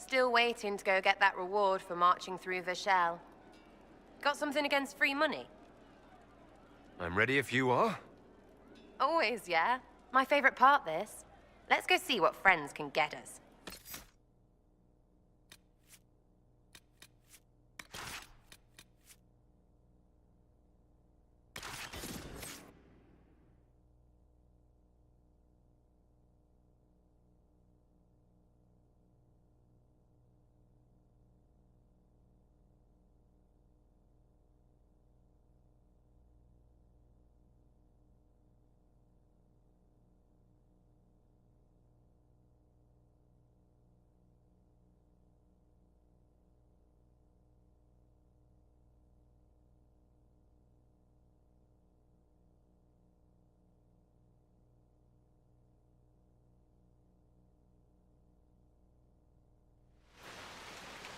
Still waiting to go get that reward for marching through Vashel. Got something against free money? I'm ready if you are. Always, yeah. My favorite part, this. Let's go see what friends can get us.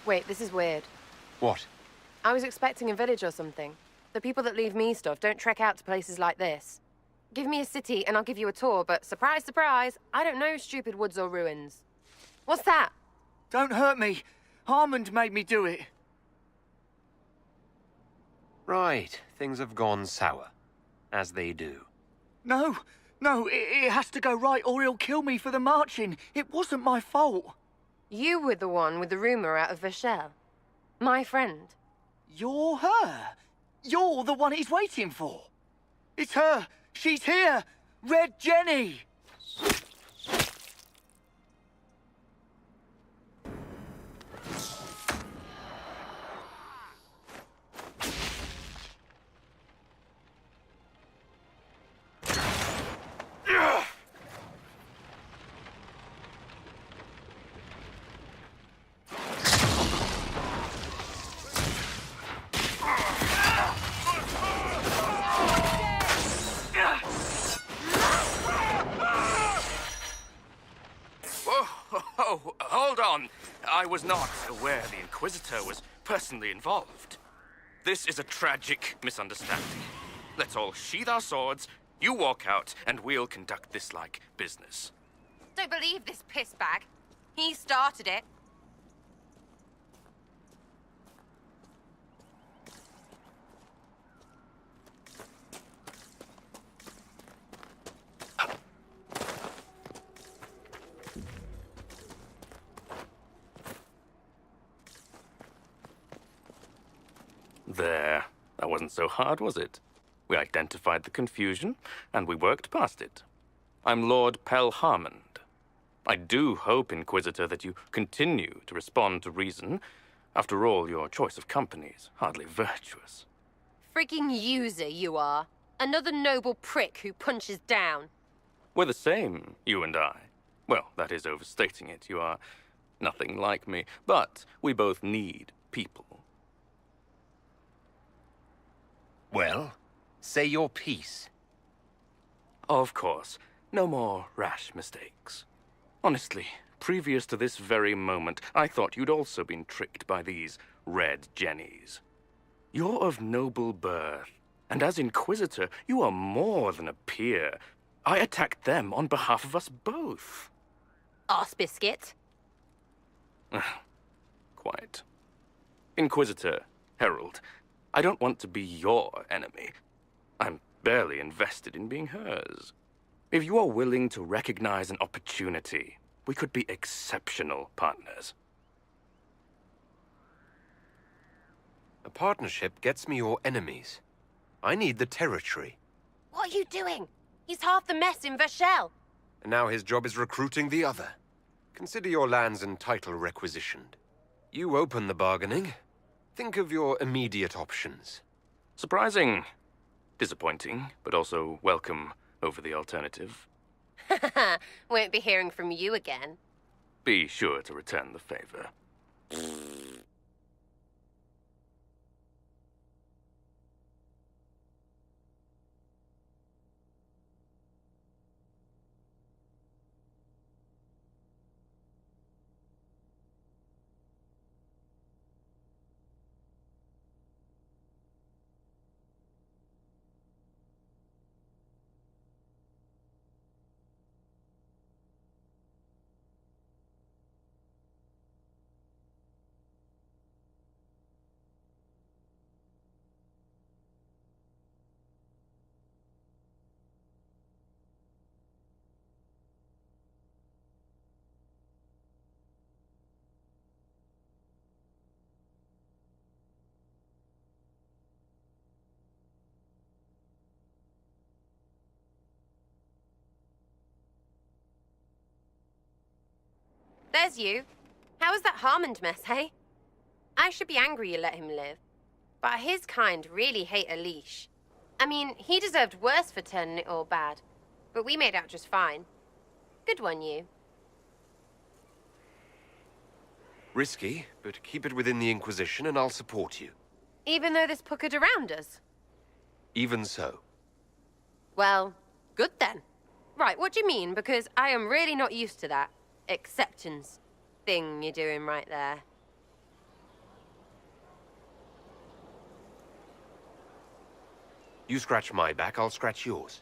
Wait, this is weird. What? I was expecting a village or something. The people that leave me stuff don't trek out to places like this. Give me a city and I'll give you a tour, but surprise, surprise, I don't know stupid woods or ruins. What's that? Don't hurt me. Harmond made me do it. Right, things have gone sour. As they do. No, it has to go right or he'll kill me for the marching. It wasn't my fault. You were the one with the rumor out of Vashel. My friend. You're her. You're the one he's waiting for. It's her. She's here. Red Jenny. Oh, hold on. I was not aware the Inquisitor was personally involved. This is a tragic misunderstanding. Let's all sheath our swords, you walk out, and we'll conduct this like business. Don't believe this piss bag. He started it. There. That wasn't so hard, was it? We identified the confusion, and we worked past it. I'm Lord Pel Harmond. I do hope, Inquisitor, that you continue to respond to reason. After all, your choice of company is hardly virtuous. Freaking user, you are. Another noble prick who punches down. We're the same, you and I. Well, that is overstating it. You are nothing like me. But we both need people. Well, say your piece. Of course. No more rash mistakes. Honestly, previous to this very moment, I thought you'd also been tricked by these red jennies. You're of noble birth, and as Inquisitor, you are more than a peer. I attacked them on behalf of us both. Arse biscuit. Quite. Inquisitor, Herald, I don't want to be your enemy. I'm barely invested in being hers. If you are willing to recognize an opportunity, we could be exceptional partners. A partnership gets me your enemies. I need the territory. What are you doing? He's half the mess in Vashel. And now his job is recruiting the other. Consider your lands and title requisitioned. You open the bargaining. Think of your immediate options. Surprising. Disappointing, but also welcome over the alternative. Won't be hearing from you again. Be sure to return the favor. there's you. How was that Harmond mess, hey? I should be angry you let him live. But his kind really hate a leash. I mean, he deserved worse for turning it all bad. But we made out just fine. Good one, you. Risky, but keep it within the Inquisition and I'll support you. Even though this puckered around us? Even so. Well, good then. Right, what do you mean? Because I am really not used to that acceptance thing you're doing right there. You scratch my back, I'll scratch yours.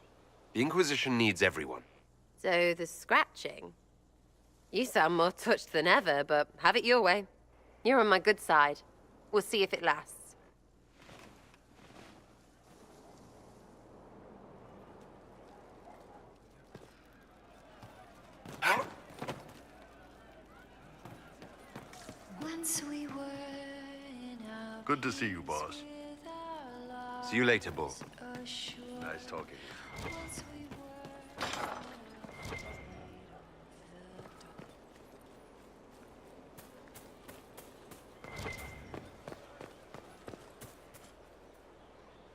The Inquisition needs everyone. So the scratching? You sound more touched than ever, but have it your way. You're on my good side. We'll see if it lasts. Good to see you, boss. See you later, Bull. Nice talking.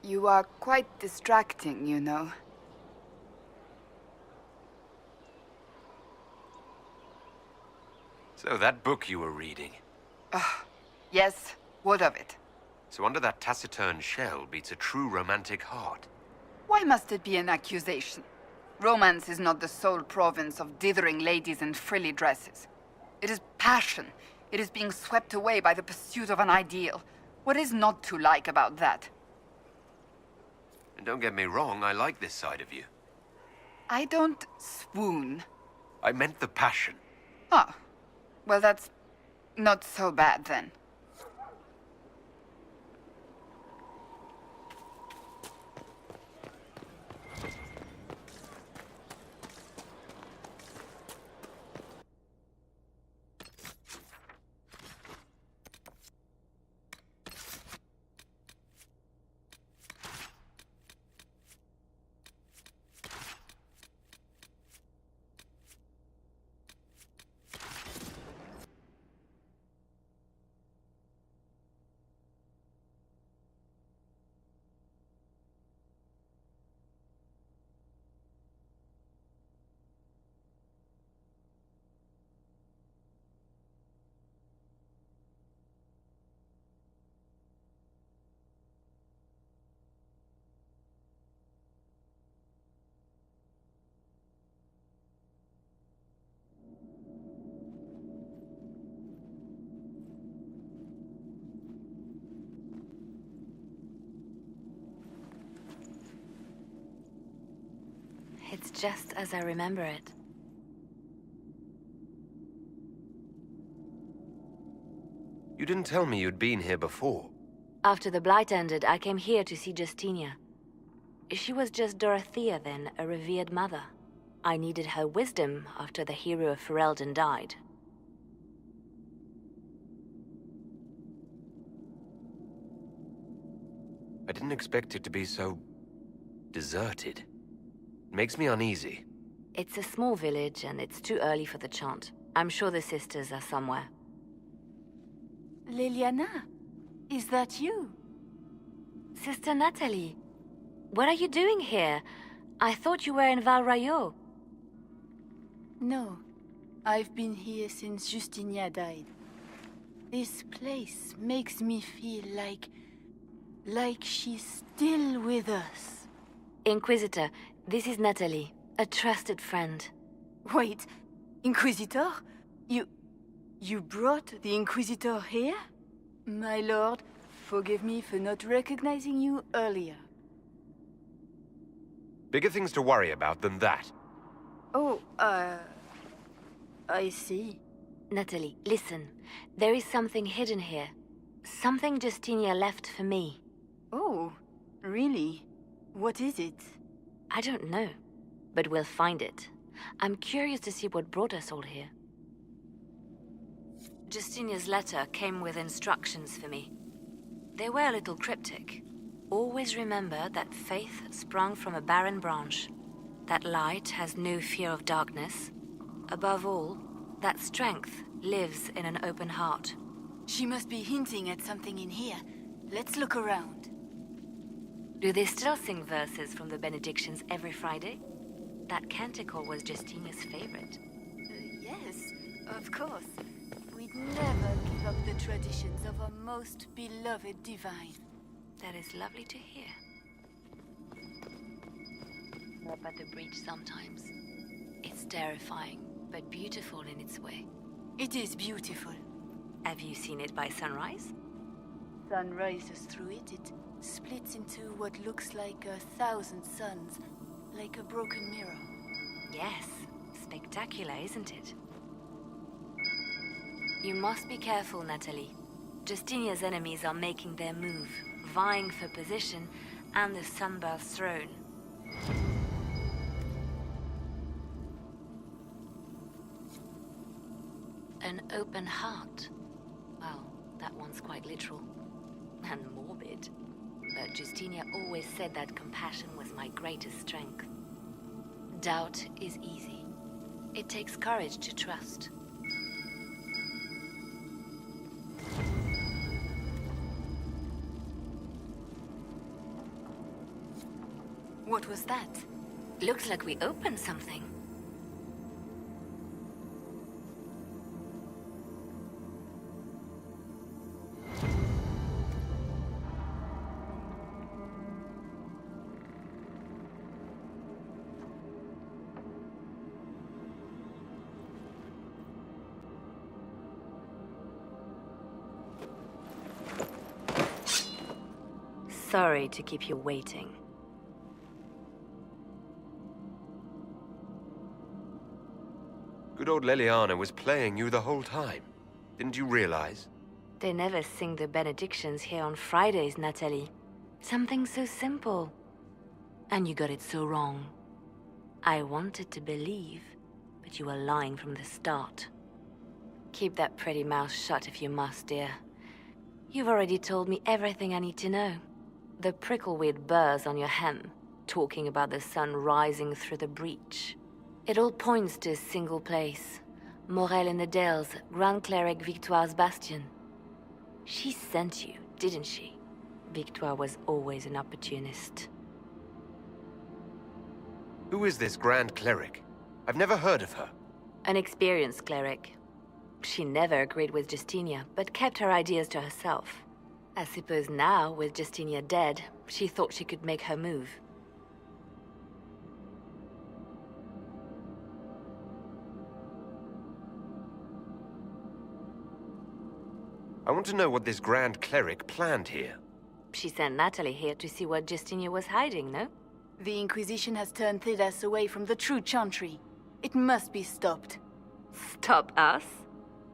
You are quite distracting, you know. So that book you were reading. Yes, what of it? So under that taciturn shell beats a true romantic heart. Why must it be an accusation? Romance is not the sole province of dithering ladies in frilly dresses. It is passion. It is being swept away by the pursuit of an ideal. What is not to like about that? And don't get me wrong, I like this side of you. I don't swoon. I meant the passion. Ah, well, that's not so bad then. It's just as I remember it. You didn't tell me you'd been here before. After the Blight ended, I came here to see Justinia. She was just Dorothea then, a revered mother. I needed her wisdom after the hero of Ferelden died. I didn't expect it to be so deserted. It makes me uneasy. It's a small village, and it's too early for the chant. I'm sure the sisters are somewhere. Liliana, is that you? Sister Natalie, what are you doing here? I thought you were in Val Rayo. No, I've been here since Justinia died. This place makes me feel like she's still with us. Inquisitor, this is Natalie, a trusted friend. Wait, Inquisitor? You brought the Inquisitor here? My lord, forgive me for not recognizing you earlier. Bigger things to worry about than that. Oh, I see. Natalie, listen. There is something hidden here. Something Justinia left for me. Oh, really? What is it? I don't know, but we'll find it. I'm curious to see what brought us all here. Justinia's letter came with instructions for me. They were a little cryptic. Always remember that faith sprung from a barren branch. That light has no fear of darkness. Above all, That strength lives in an open heart. She must be hinting at something in here. Let's look around. Do they still sing verses from the benedictions every Friday? That canticle was Justinia's favorite. Yes, of course. We'd never give up the traditions of our most beloved divine. That is lovely to hear. Up at the breach sometimes. It's terrifying, but beautiful in its way. It is beautiful. Have you seen it by sunrise? Sun rises through it. It splits into what looks like 1,000 suns, like a broken mirror. Yes, spectacular, isn't it? You must be careful, Natalie. Justinia's enemies are making their move, vying for position and the Sunbirth's throne. An open heart. Well, that one's quite literal. And morbid. But Justinia always said that compassion was my greatest strength. Doubt is easy. It takes courage to trust. What was that? Looks like we opened something. Sorry to keep you waiting. Good old Leliana was playing you the whole time. Didn't you realize? They never sing the benedictions here on Fridays, Natalie. Something so simple. And you got it so wrong. I wanted to believe, but you were lying from the start. Keep that pretty mouth shut if you must, dear. You've already told me everything I need to know. The prickleweed burrs on your hem, talking about the sun rising through the breach. It all points to a single place. Morel in the Dales, Grand Cleric Victoire's bastion. She sent you, didn't she? Victoire was always an opportunist. Who is this Grand Cleric? I've never heard of her. An experienced cleric. She never agreed with Justinia, but kept her ideas to herself. I suppose now, with Justinia dead, she thought she could make her move. I want to know what this Grand Cleric planned here. She sent Natalie here to see what Justinia was hiding, no? The Inquisition has turned Thedas away from the true chantry. It must be stopped. Stop us?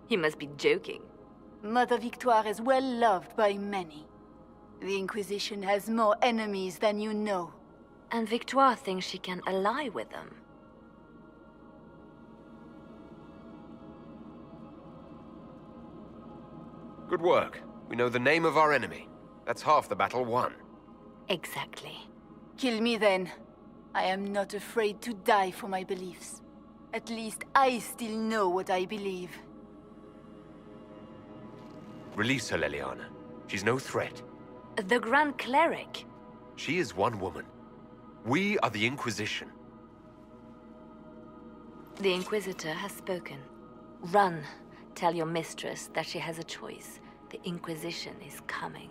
You must be joking. Mother Victoire is well loved by many. The Inquisition has more enemies than you know. And Victoire thinks she can ally with them. Good work. We know the name of our enemy. That's half the battle won. Exactly. Kill me then. I am not afraid to die for my beliefs. At least I still know what I believe. Release her, Leliana. She's no threat. The Grand Cleric. She is one woman. We are the Inquisition. The Inquisitor has spoken. Run. Tell your mistress that she has a choice. The Inquisition is coming.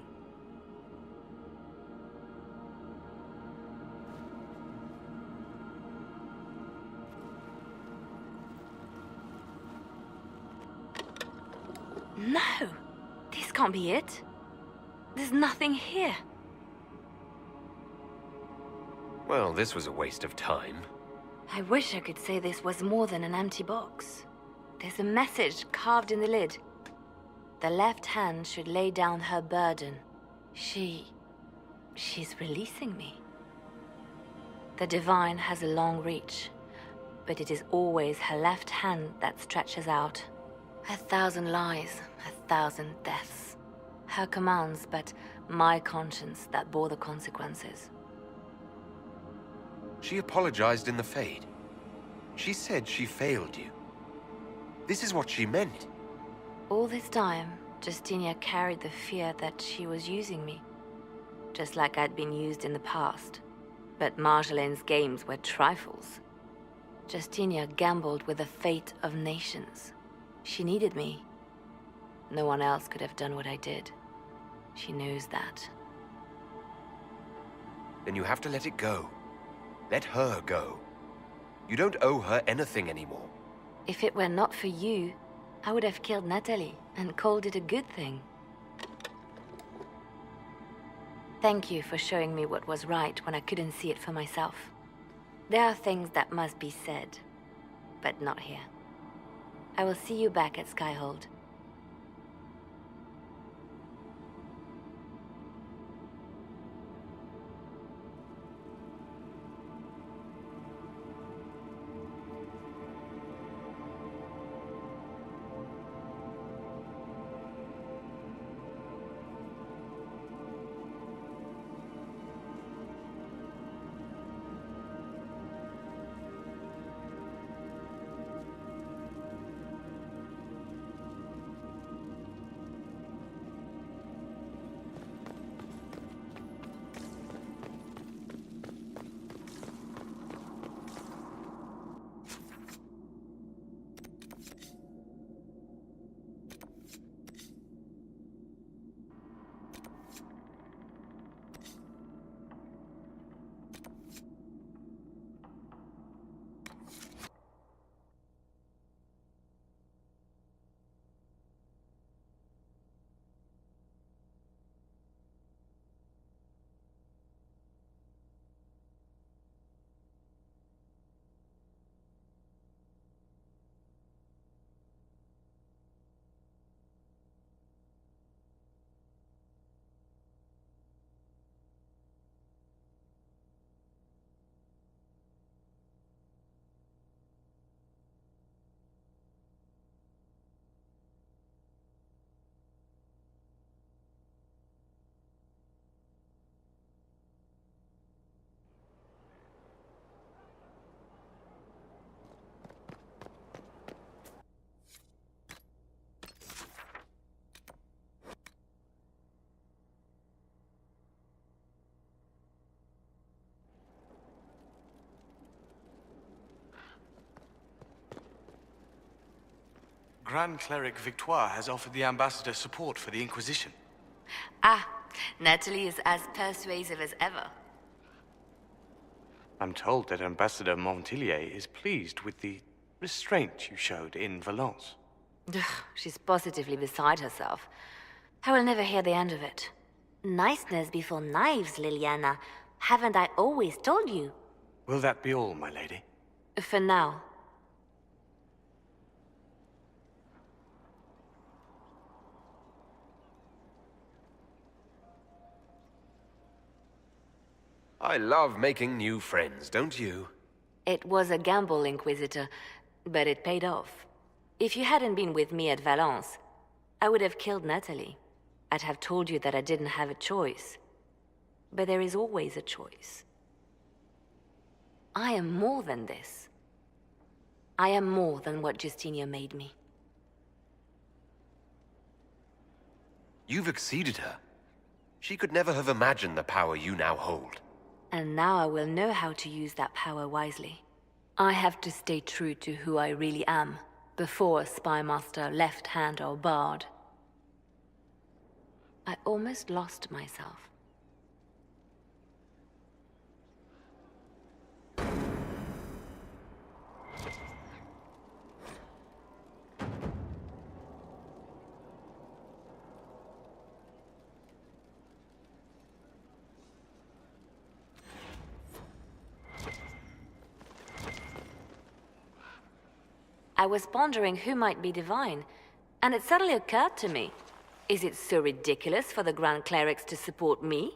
No! This can't be it. There's nothing here. Well, this was a waste of time. I wish I could say this was more than an empty box. There's a message carved in the lid. The left hand should lay down her burden. She's releasing me. The Divine has a long reach, but it is always her left hand that stretches out. 1,000 lies, 1,000 deaths. Her commands, but my conscience that bore the consequences. She apologized in the Fade. She said she failed you. This is what she meant. All this time, Justinia carried the fear that she was using me. Just like I'd been used in the past. But Marjolaine's games were trifles. Justinia gambled with the fate of nations. She needed me. No one else could have done what I did. She knows that. Then you have to let it go. Let her go. You don't owe her anything anymore. If it were not for you, I would have killed Natalie and called it a good thing. Thank you for showing me what was right when I couldn't see it for myself. There are things that must be said, but not here. I will see you back at Skyhold. Grand Cleric Victoire has offered the ambassador support for the Inquisition. Ah, Natalie is as persuasive as ever. I'm told that Ambassador Montillier is pleased with the restraint you showed in Valence. She's positively beside herself. I will never hear the end of it. Niceness before knives, Liliana. Haven't I always told you? Will that be all, my lady? For now. I love making new friends, don't you? It was a gamble, Inquisitor, but it paid off. If you hadn't been with me at Valence, I would have killed Natalie. I'd have told you that I didn't have a choice. But there is always a choice. I am more than this. I am more than what Justinia made me. You've exceeded her. She could never have imagined the power you now hold. And now I will know how to use that power wisely. I have to stay true to who I really am, before a spy master, left hand or bard. I almost lost myself. I was pondering who might be divine, and it suddenly occurred to me. Is it so ridiculous for the Grand Clerics to support me?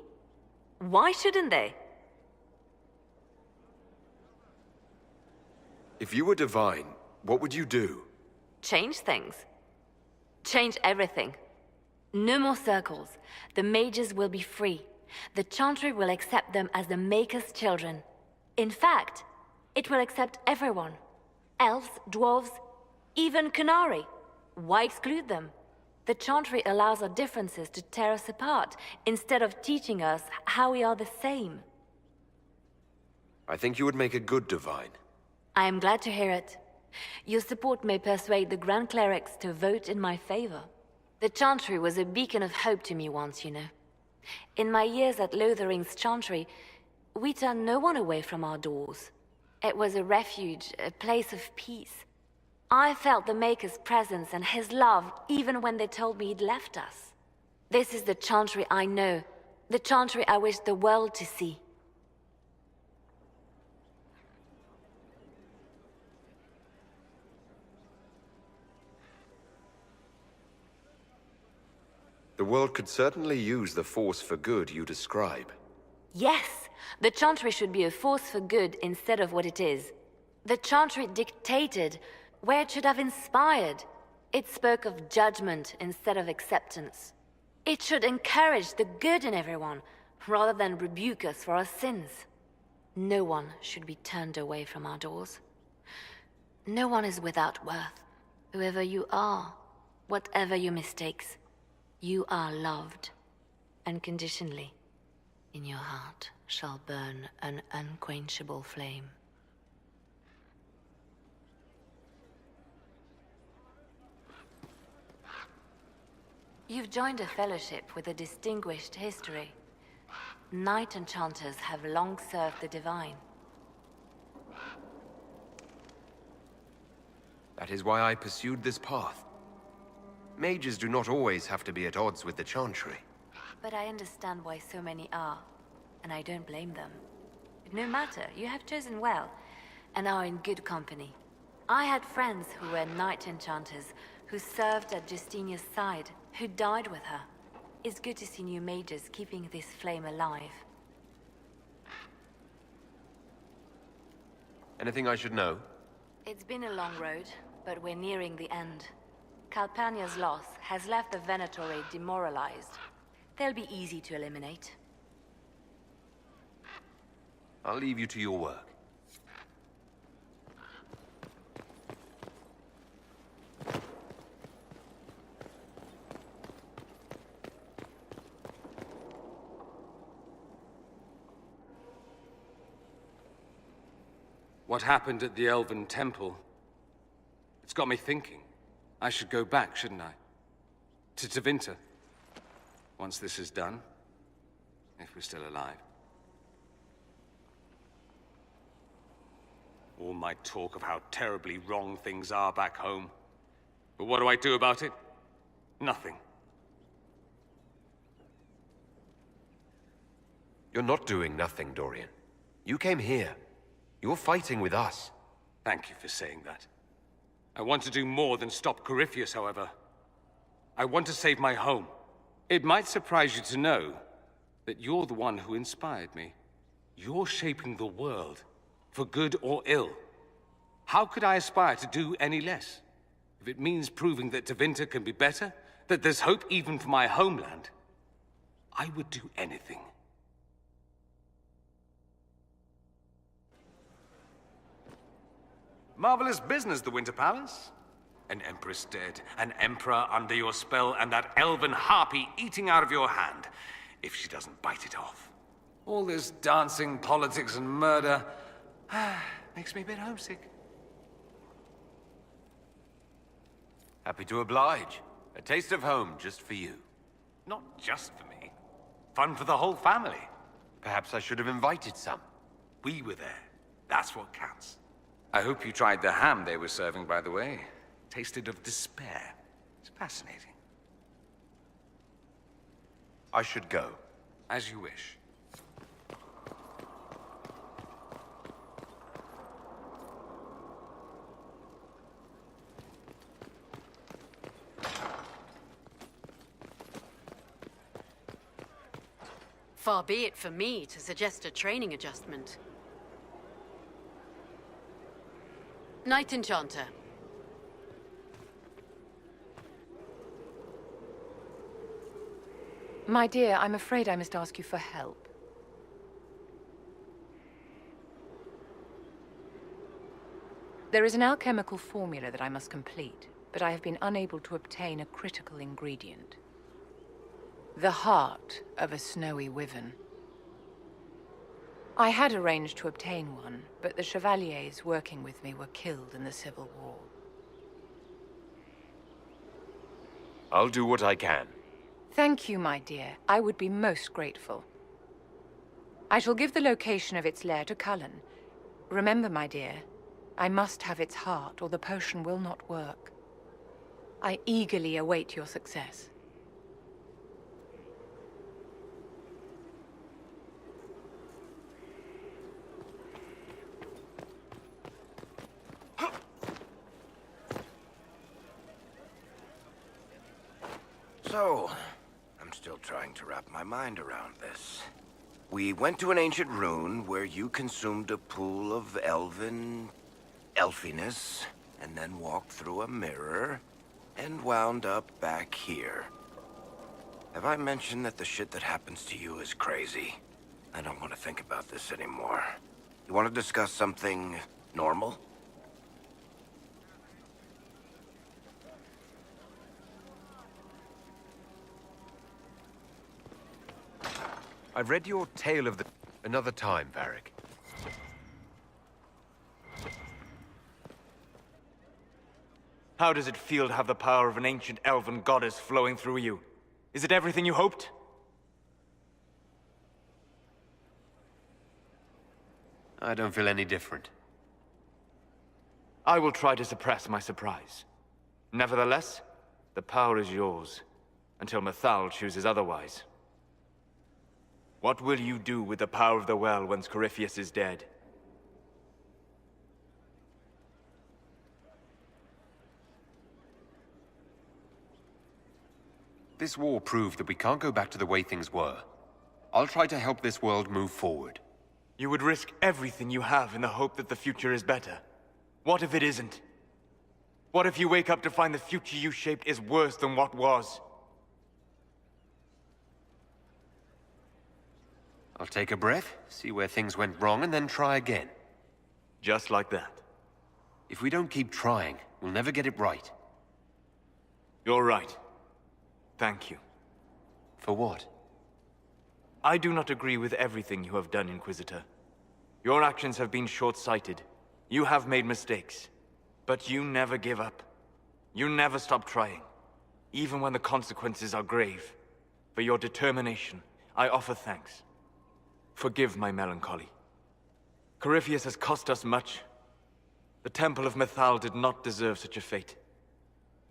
Why shouldn't they? If you were divine, what would you do? Change things. Change everything. No more circles. The mages will be free. The Chantry will accept them as the Maker's children. In fact, it will accept everyone. Elves, dwarves, Even Canary. Why exclude them? The Chantry allows our differences to tear us apart, instead of teaching us how we are the same. I think you would make a good divine. I am glad to hear it. Your support may persuade the Grand Clerics to vote in my favor. The Chantry was a beacon of hope to me once, you know. In my years at Lothering's Chantry, we turned no one away from our doors. It was a refuge, a place of peace. I felt the Maker's presence and his love even when they told me he'd left us. This is the Chantry I know, the Chantry I wish the world to see. The world could certainly use the force for good you describe. Yes, the Chantry should be a force for good instead of what it is. The Chantry dictated where it should have inspired. It spoke of judgment instead of acceptance. It should encourage the good in everyone, rather than rebuke us for our sins. No one should be turned away from our doors. No one is without worth. Whoever you are, whatever your mistakes, you are loved, unconditionally. In your heart shall burn an unquenchable flame. You've joined a fellowship with a distinguished history. Knight enchanters have long served the divine. That is why I pursued this path. Mages do not always have to be at odds with the Chantry. But I understand why so many are, and I don't blame them. No matter, you have chosen well, and are in good company. I had friends who were knight enchanters, who served at Justinia's side, who died with her. It's good to see new mages keeping this flame alive. Anything I should know? It's been a long road, but we're nearing the end. Calpurnia's loss has left the Venatori demoralized. They'll be easy to eliminate. I'll leave you to your work. What happened at the Elven Temple? It's got me thinking. I should go back, shouldn't I? To Tevinter. Once this is done. If we're still alive. All my talk of how terribly wrong things are back home. But what do I do about it? Nothing. You're not doing nothing, Dorian. You came here. You're fighting with us. Thank you for saying that. I want to do more than stop Corypheus, however. I want to save my home. It might surprise you to know that you're the one who inspired me. You're shaping the world, for good or ill. How could I aspire to do any less? If it means proving that Tevinter can be better, that there's hope even for my homeland, I would do anything. Marvelous business, the Winter Palace. An empress dead, an emperor under your spell, and that elven harpy eating out of your hand, if she doesn't bite it off. All this dancing, politics, and murder makes me a bit homesick. Happy to oblige. A taste of home just for you. Not just for me. Fun for the whole family. Perhaps I should have invited some. We were there. That's what counts. I hope you tried the ham they were serving, by the way. Tasted of despair. It's fascinating. I should go. As you wish. Far be it for me to suggest a training adjustment. Knight Enchanter. My dear, I'm afraid I must ask you for help. There is an alchemical formula that I must complete, but I have been unable to obtain a critical ingredient. The heart of a snowy wyvern. I had arranged to obtain one, but the chevaliers working with me were killed in the Civil War. I'll do what I can. Thank you, my dear. I would be most grateful. I shall give the location of its lair to Cullen. Remember, my dear, I must have its heart, or the potion will not work. I eagerly await your success. So, I'm still trying to wrap my mind around this. We went to an ancient rune where you consumed a pool of elfiness, and then walked through a mirror, and wound up back here. Have I mentioned that the shit that happens to you is crazy? I don't want to think about this anymore. You want to discuss something normal? I've read your tale of the... Another time, Varric. How does it feel to have the power of an ancient elven goddess flowing through you? Is it everything you hoped? I don't feel any different. I will try to suppress my surprise. Nevertheless, the power is yours, until Mythal chooses otherwise. What will you do with the power of the well once Corypheus is dead? This war proved that we can't go back to the way things were. I'll try to help this world move forward. You would risk everything you have in the hope that the future is better. What if it isn't? What if you wake up to find the future you shaped is worse than what was? I'll take a breath, see where things went wrong, and then try again. Just like that. If we don't keep trying, we'll never get it right. You're right. Thank you. For what? I do not agree with everything you have done, Inquisitor. Your actions have been short-sighted. You have made mistakes. But you never give up. You never stop trying. Even when the consequences are grave. For your determination, I offer thanks. Forgive my melancholy. Corypheus has cost us much. The Temple of Mythal did not deserve such a fate.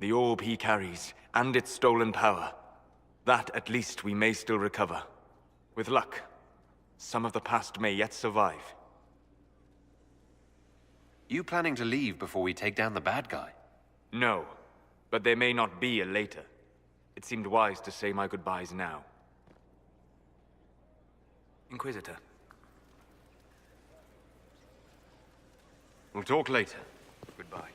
The orb he carries, and its stolen power, that at least we may still recover. With luck, some of the past may yet survive. You planning to leave before we take down the bad guy? No, but there may not be a later. It seemed wise to say my goodbyes now. Inquisitor. We'll talk later. Goodbye.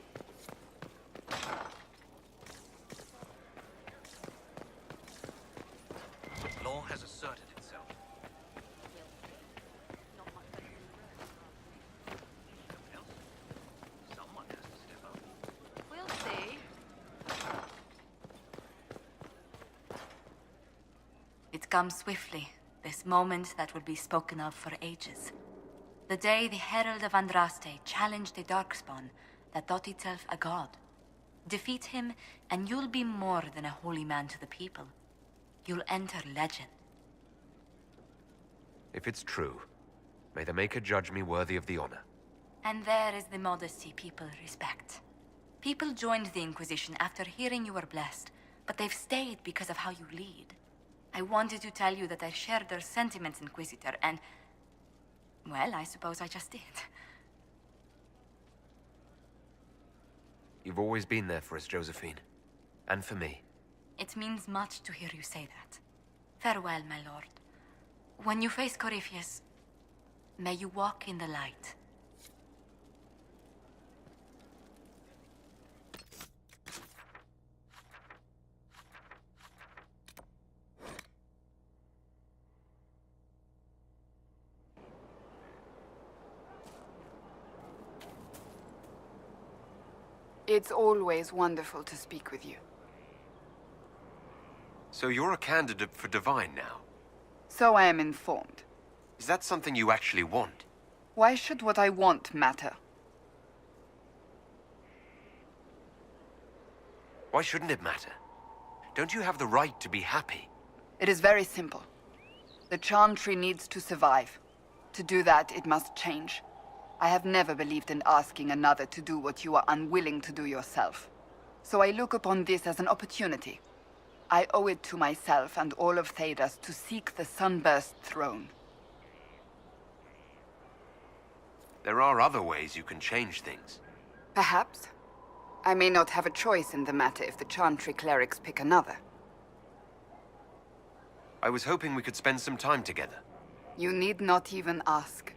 Law has asserted itself. Someone has to step up. We'll see. It comes swiftly, this moment that will be spoken of for ages. The day the Herald of Andraste challenged a Darkspawn that thought itself a god. Defeat him, and you'll be more than a holy man to the people. You'll enter legend. If it's true, may the Maker judge me worthy of the honor. And there is the modesty people respect. People joined the Inquisition after hearing you were blessed, but they've stayed because of how you lead. I wanted to tell you that I shared their sentiments, Inquisitor, and... well, I suppose I just did. You've always been there for us, Josephine. And for me. It means much to hear you say that. Farewell, my lord. When you face Corypheus, may you walk in the light. It's always wonderful to speak with you. So you're a candidate for Divine now? So I am informed. Is that something you actually want? Why should what I want matter? Why shouldn't it matter? Don't you have the right to be happy? It is very simple. The Chantry needs to survive. To do that, it must change. I have never believed in asking another to do what you are unwilling to do yourself. So I look upon this as an opportunity. I owe it to myself and all of Thedas to seek the Sunburst throne. There are other ways you can change things. Perhaps. I may not have a choice in the matter if the Chantry clerics pick another. I was hoping we could spend some time together. You need not even ask.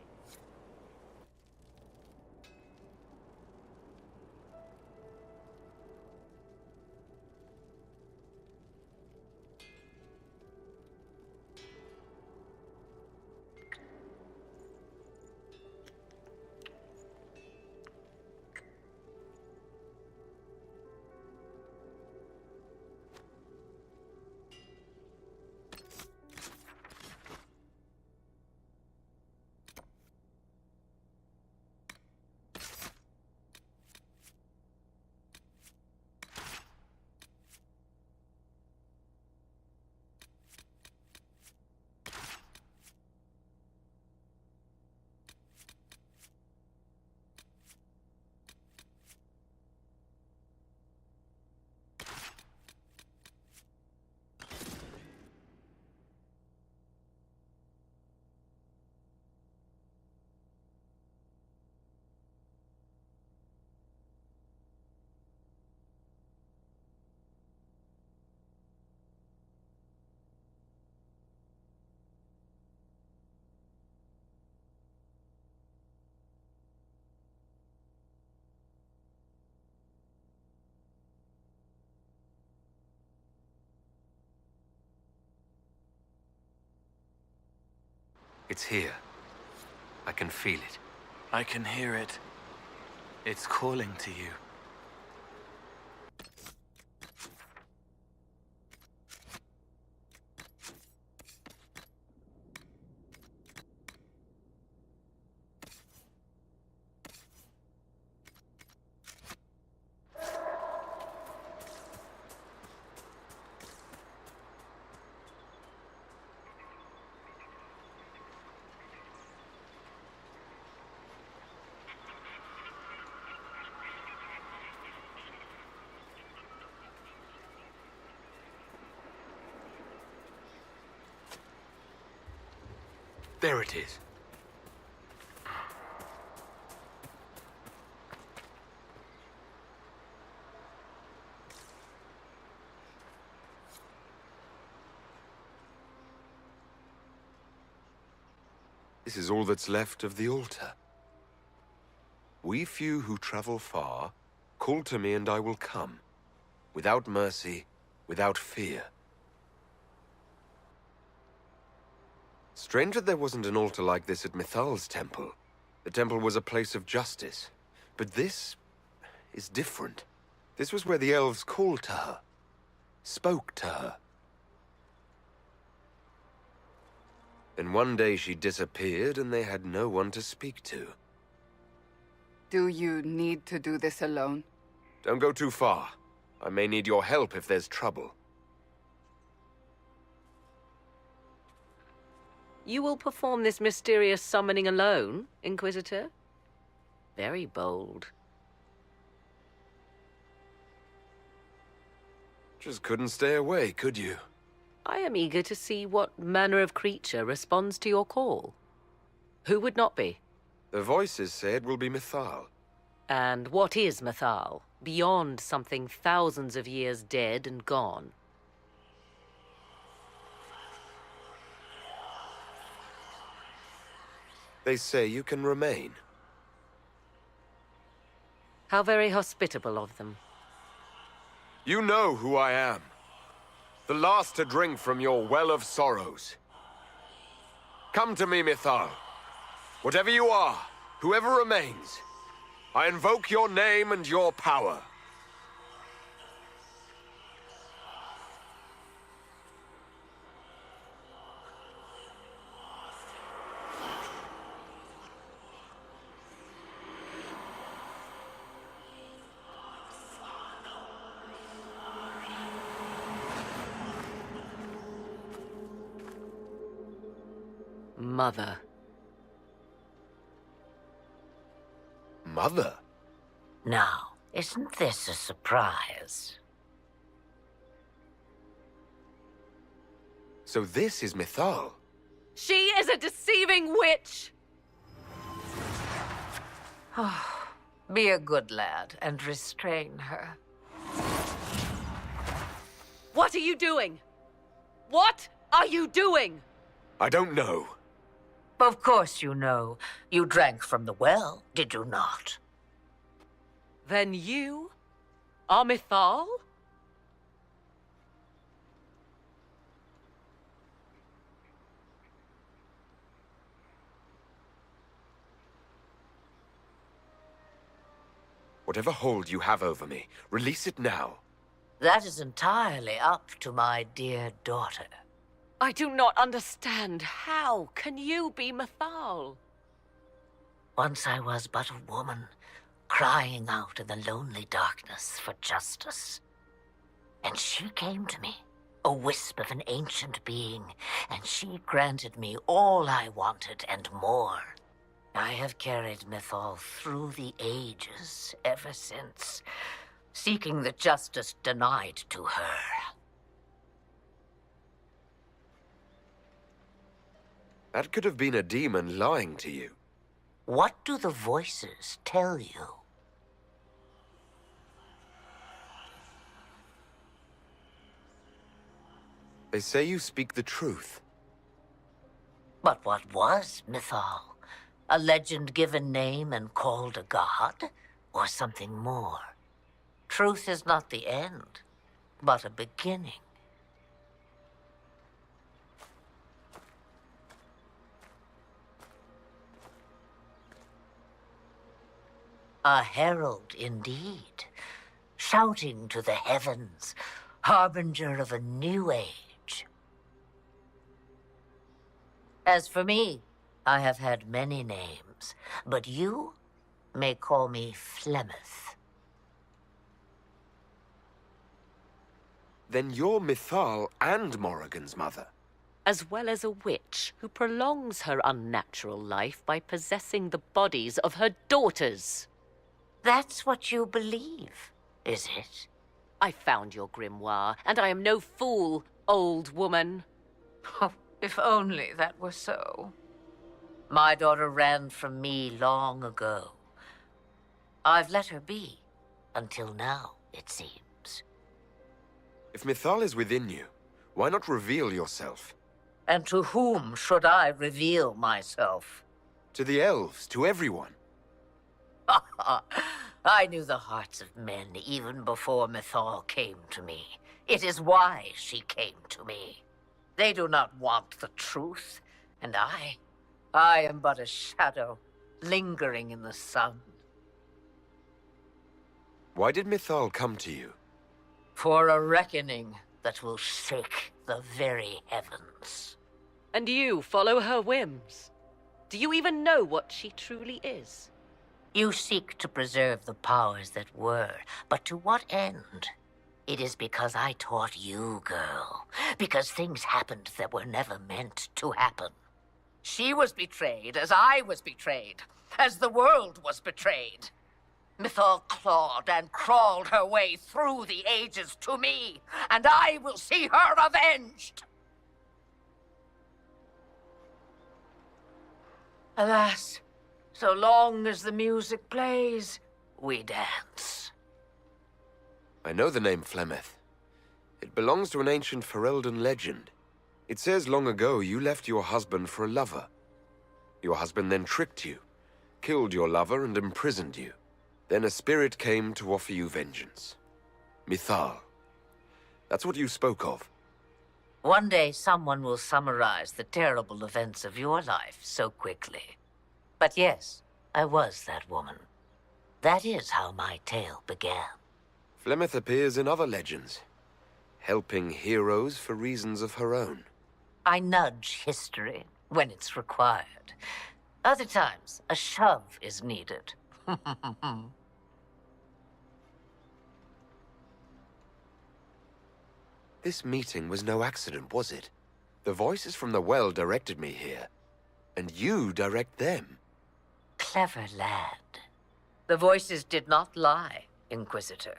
It's here. I can feel it. I can hear it. It's calling to you. There it is. This is all that's left of the altar. We few who travel far, call to me and I will come. Without mercy, without fear. Strange that there wasn't an altar like this at Mithal's temple. The temple was a place of justice. But this is different. This was where the elves called to her, spoke to her. Then one day she disappeared and they had no one to speak to. Do you need to do this alone? Don't go too far. I may need your help if there's trouble. You will perform this mysterious summoning alone, Inquisitor? Very bold. Just couldn't stay away, could you? I am eager to see what manner of creature responds to your call. Who would not be? The voices say it will be Mithal. And what is Mithal, beyond something thousands of years dead and gone? They say you can remain. How very hospitable of them. You know who I am. The last to drink from your well of sorrows. Come to me, Mithal. Whatever you are, whoever remains, I invoke your name and your power. mother. Mother? Now, isn't this a surprise? So this is Mythal. She is a deceiving witch! Oh, be a good lad and restrain her. What are you doing? What are you doing? I don't know. Of course you know. You drank from the well, did you not? Then you are Mythal? Whatever hold you have over me, release it now. That is entirely up to my dear daughter. I do not understand. How can you be Mythal? Once I was but a woman, crying out in the lonely darkness for justice. And she came to me, a wisp of an ancient being, and she granted me all I wanted and more. I have carried Mythal through the ages ever since, seeking the justice denied to her. That could have been a demon lying to you. What do the voices tell you? They say you speak the truth. But what was Mythal? A legend given name and called a god? Or something more? Truth is not the end, but a beginning. A herald indeed, shouting to the heavens, harbinger of a new age. As for me, I have had many names, but you may call me Flemeth. Then you're Mythal and Morrigan's mother. As well as a witch who prolongs her unnatural life by possessing the bodies of her daughters. That's what you believe, is it? I found your grimoire, and I am no fool, old woman. Oh, if only that were so. My daughter ran from me long ago. I've let her be, until now, it seems. If Mythal is within you, why not reveal yourself? And to whom should I reveal myself? To the elves, to everyone. I knew the hearts of men even before Mythal came to me. It is why she came to me. They do not want the truth, and I am but a shadow, lingering in the sun. Why did Mythal come to you? For a reckoning that will shake the very heavens. And you follow her whims. Do you even know what she truly is? You seek to preserve the powers that were, but to what end? It is because I taught you, girl. Because things happened that were never meant to happen. She was betrayed as I was betrayed, as the world was betrayed. Mythal clawed and crawled her way through the ages to me, and I will see her avenged! Alas, so long as the music plays, we dance. I know the name Flemeth. It belongs to an ancient Ferelden legend. It says long ago you left your husband for a lover. Your husband then tricked you, killed your lover and imprisoned you. Then a spirit came to offer you vengeance. Mythal. That's what you spoke of. One day someone will summarize the terrible events of your life so quickly. But yes, I was that woman. That is how my tale began. Flemeth appears in other legends, helping heroes for reasons of her own. I nudge history when it's required. Other times, a shove is needed. This meeting was no accident, was it? The voices from the well directed me here. and you direct them. Clever lad. The voices did not lie, Inquisitor.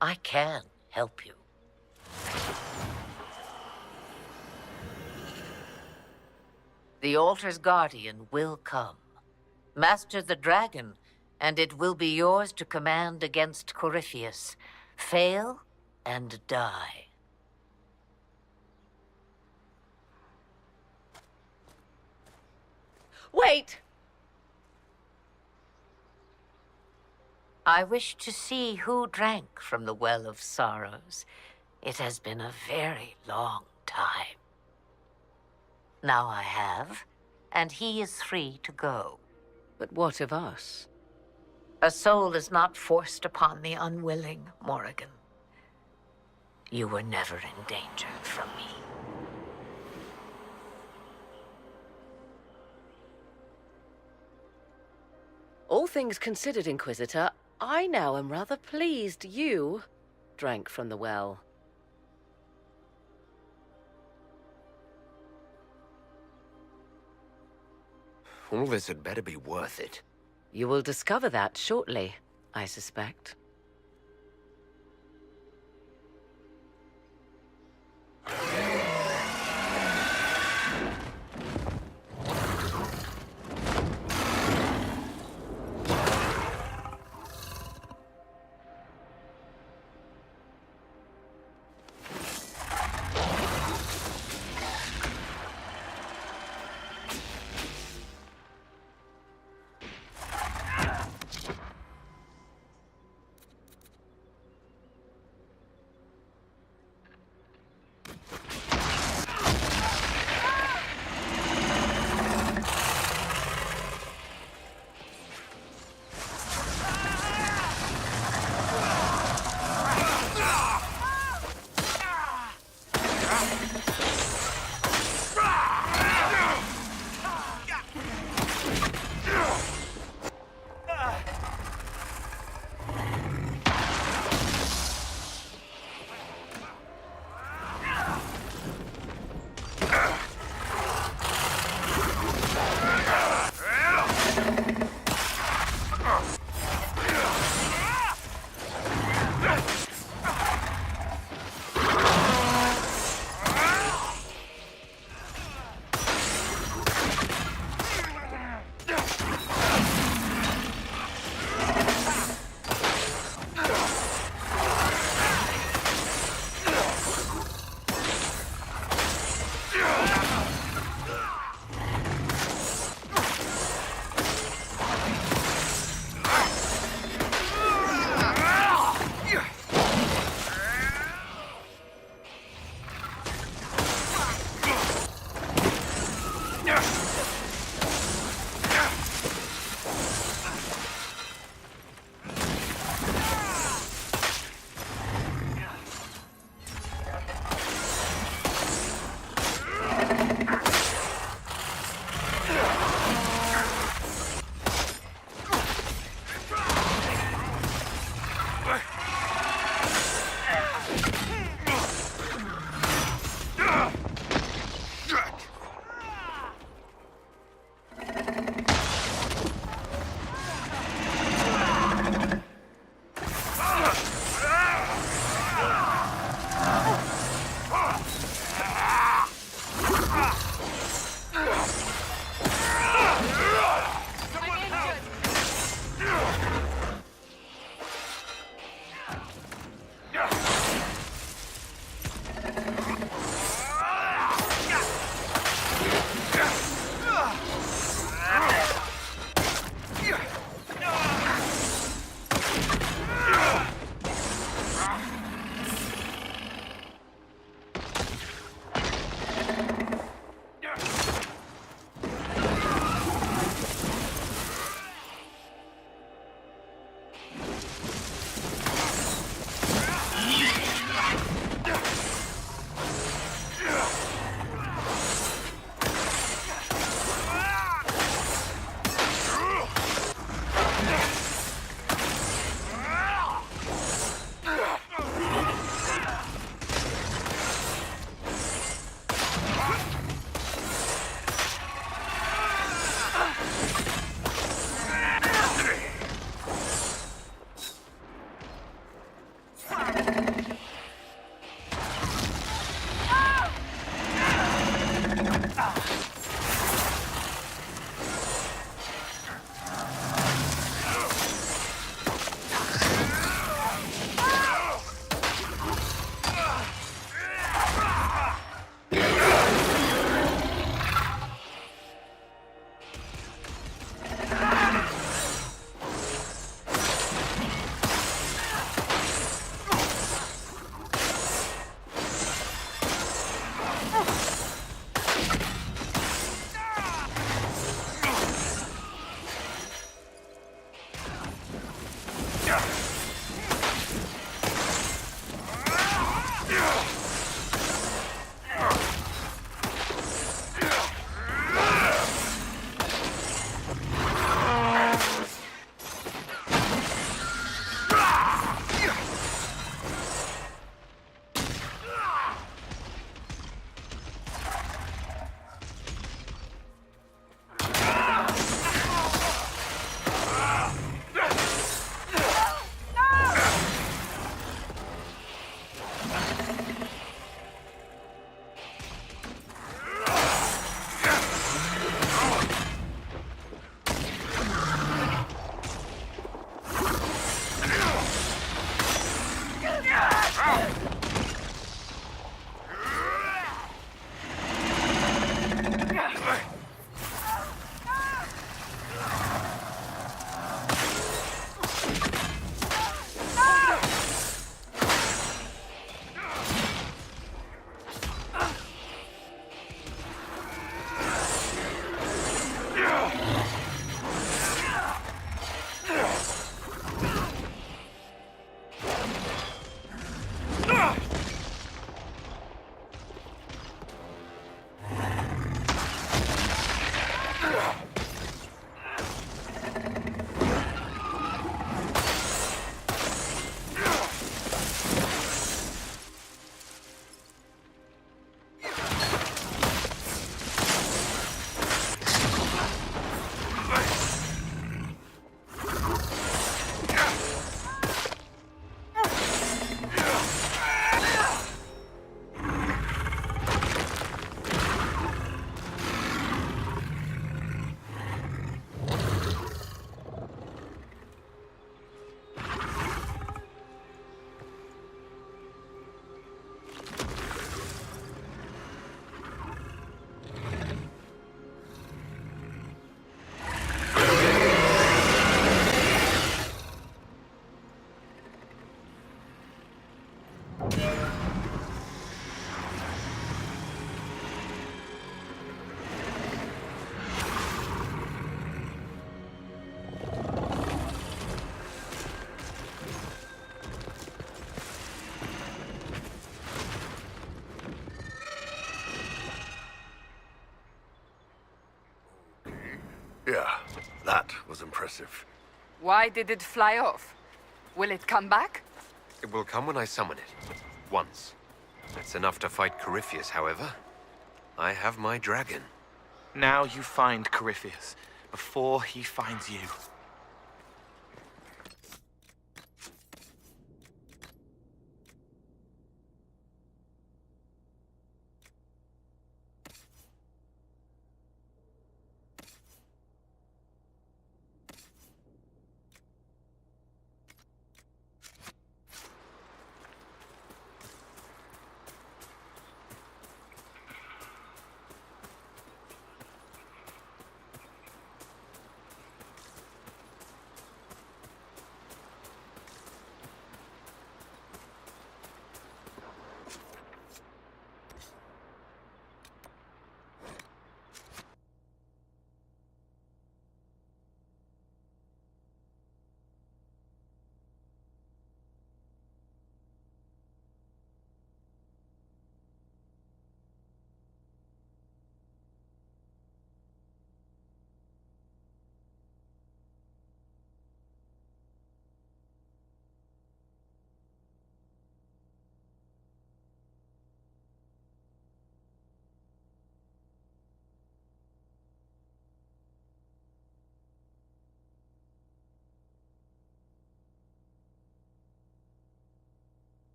I can help you. The altar's guardian will come. Master the dragon, and it will be yours to command against Corypheus. Fail and die. Wait! I wish to see who drank from the Well of Sorrows. It has been a very long time. Now I have, and he is free to go. But what of us? A soul is not forced upon the unwilling, Morrigan. You were never in danger from me. All things considered, Inquisitor, I now am rather pleased you drank from the well. All this had better be worth it. You will discover that shortly, I suspect. Yeah, that was impressive. Why did it fly off? Will it come back? It will come when I summon it. Once. That's enough to fight Corypheus, however. I have my dragon. Now you find Corypheus, before he finds you.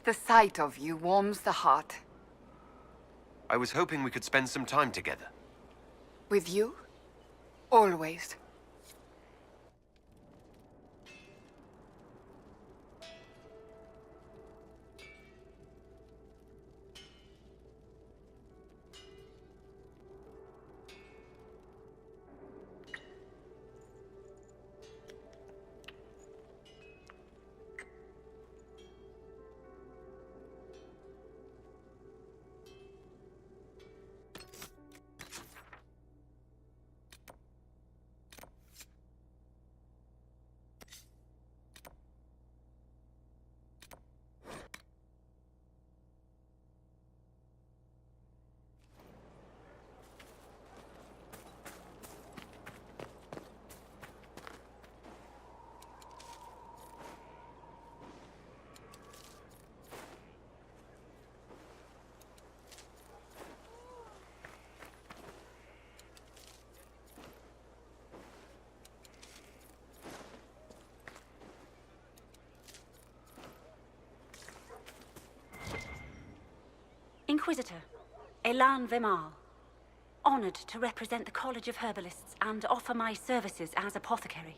The sight of you warms the heart. I was hoping we could spend some time together. With you? Always. Inquisitor, Elan Vimal. Honored to represent the College of Herbalists and offer my services as apothecary.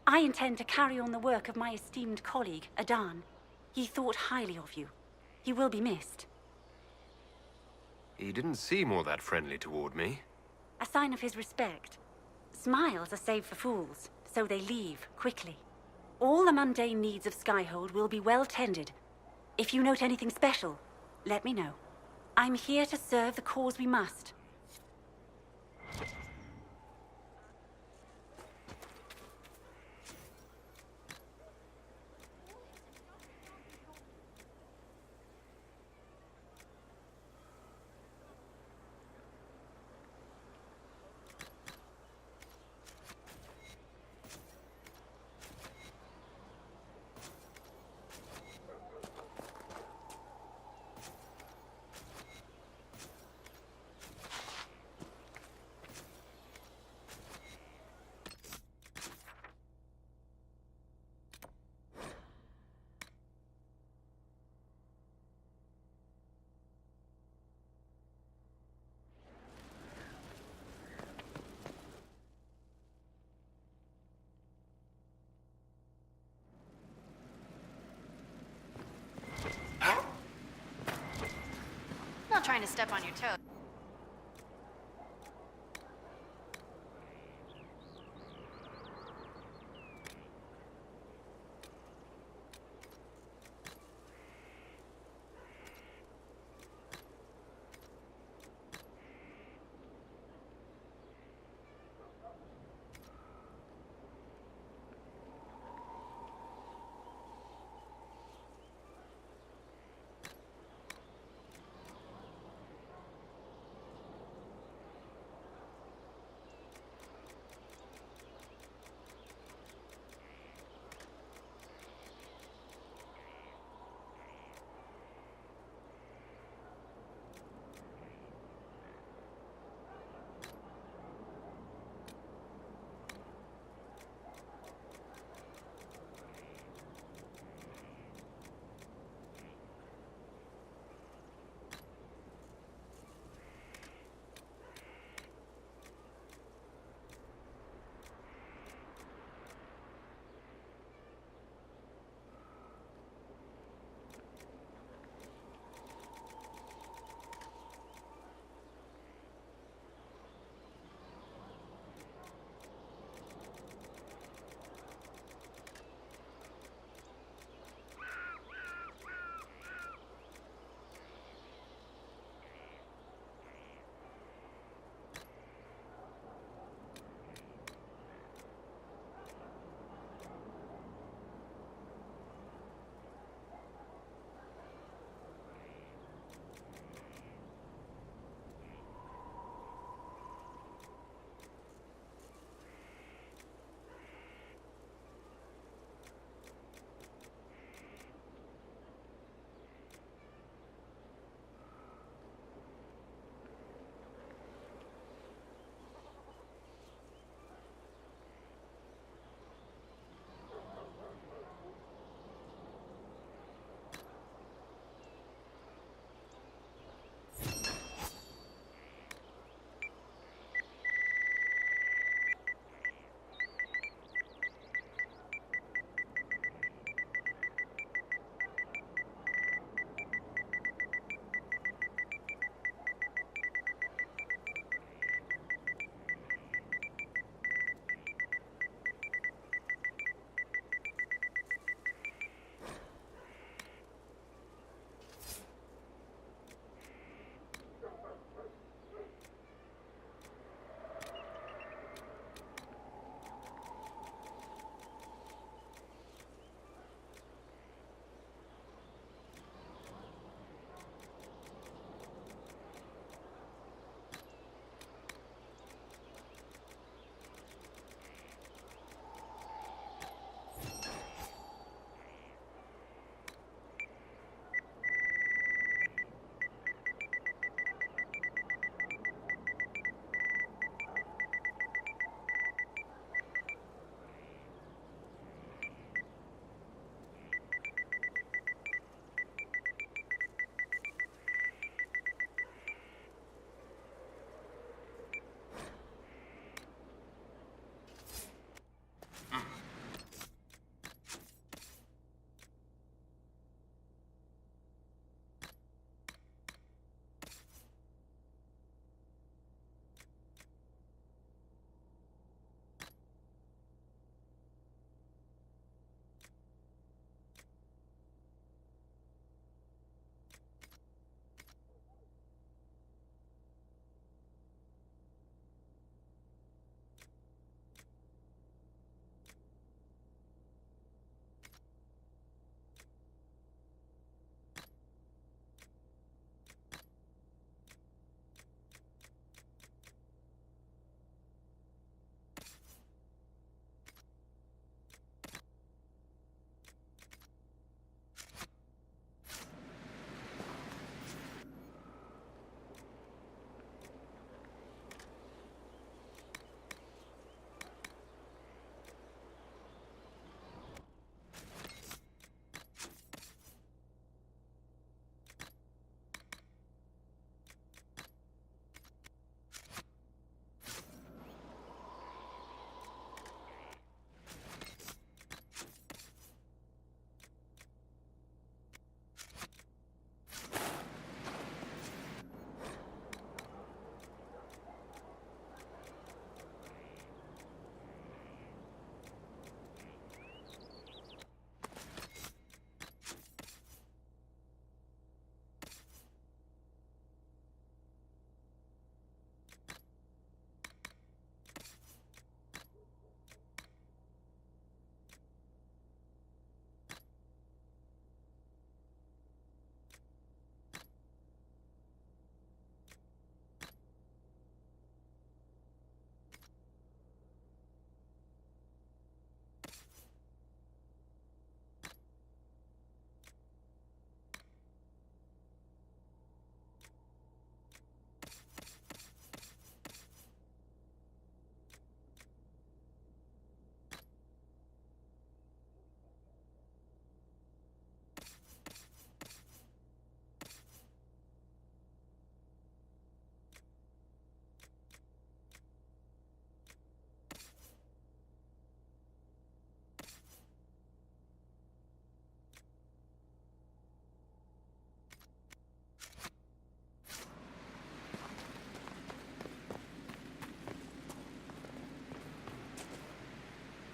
I intend to carry on the work of my esteemed colleague, Adan. He thought highly of you. He will be missed. He didn't seem all that friendly toward me. A sign of his respect. Smiles are saved for fools, so they leave quickly. All the mundane needs of Skyhold will be well tended. If you note anything special, let me know. I'm here to serve the cause we must. Not trying to step on your toes.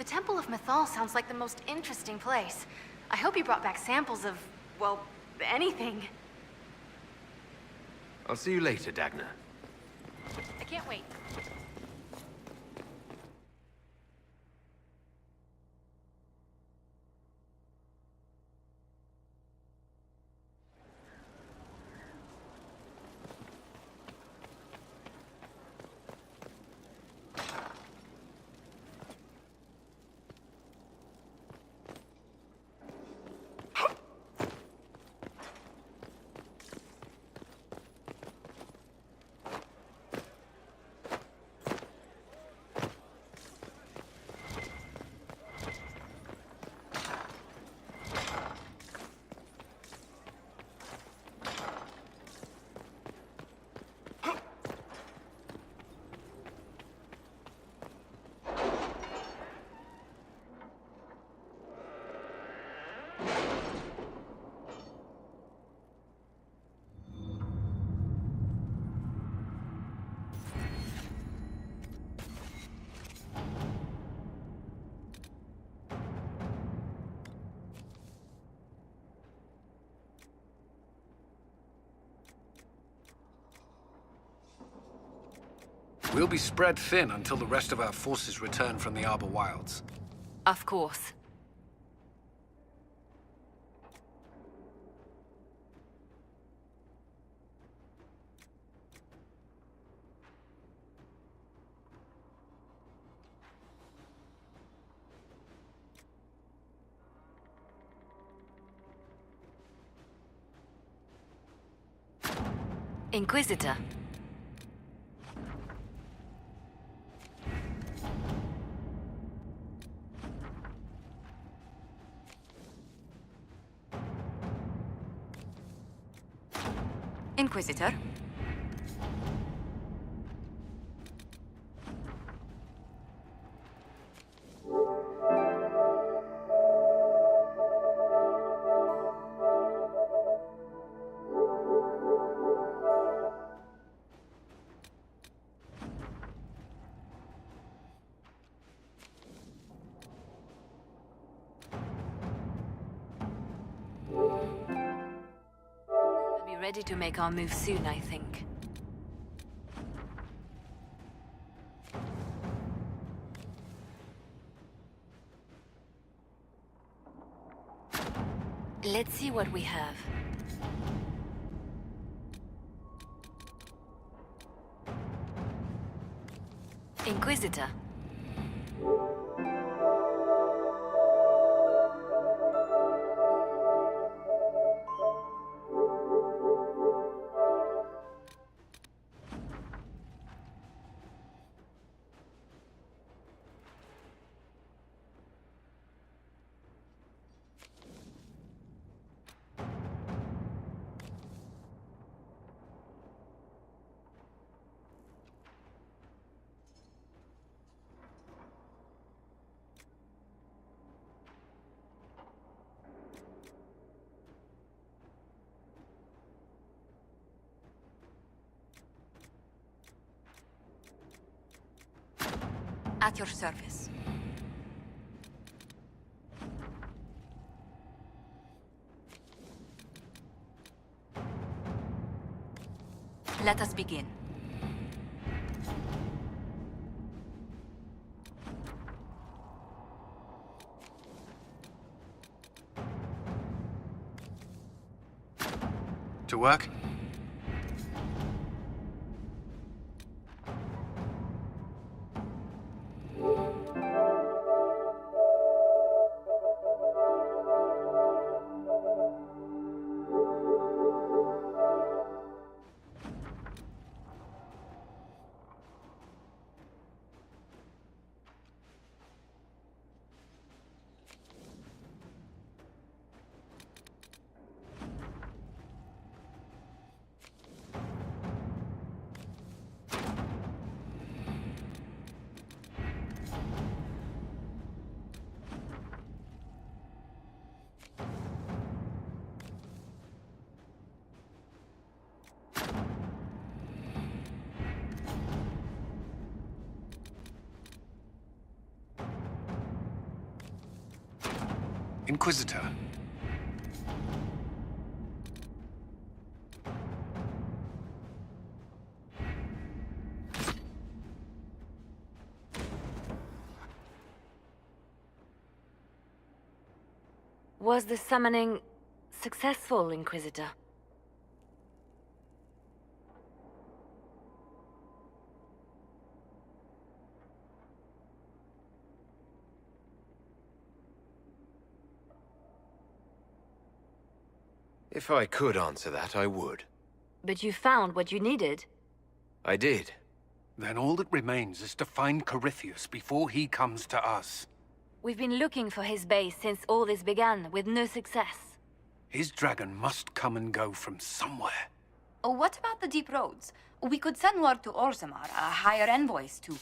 Temple of Mythal sounds like the most interesting place. I hope you brought back samples of, well, anything. I'll see you later, Dagna. I can't wait. We'll be spread thin until the rest of our forces return from the Arbor Wilds. Of course. Inquisitor. Inquisitor. Ready to make our move soon, I think. Let's see what we have. Inquisitor. At your service. Let us begin. To work? Inquisitor. Was the summoning successful, Inquisitor? If I could answer that, I would. But you found what you needed. I did. Then all that remains is to find Corypheus before he comes to us. We've been looking for his base since all this began, with no success. His dragon must come and go from somewhere. What about the deep roads? We could send word to Orzammar, hire envoys to...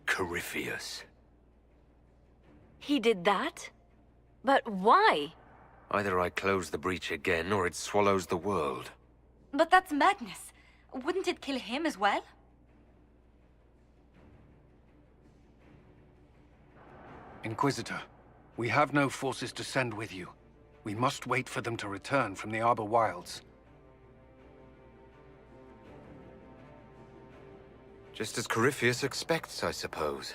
Corypheus. He did that? But why? Either I close the breach again, or it swallows the world. But that's Magnus. Wouldn't it kill him as well? Inquisitor, we have no forces to send with you. We must wait for them to return from the Arbor Wilds. Just as Corypheus expects, I suppose.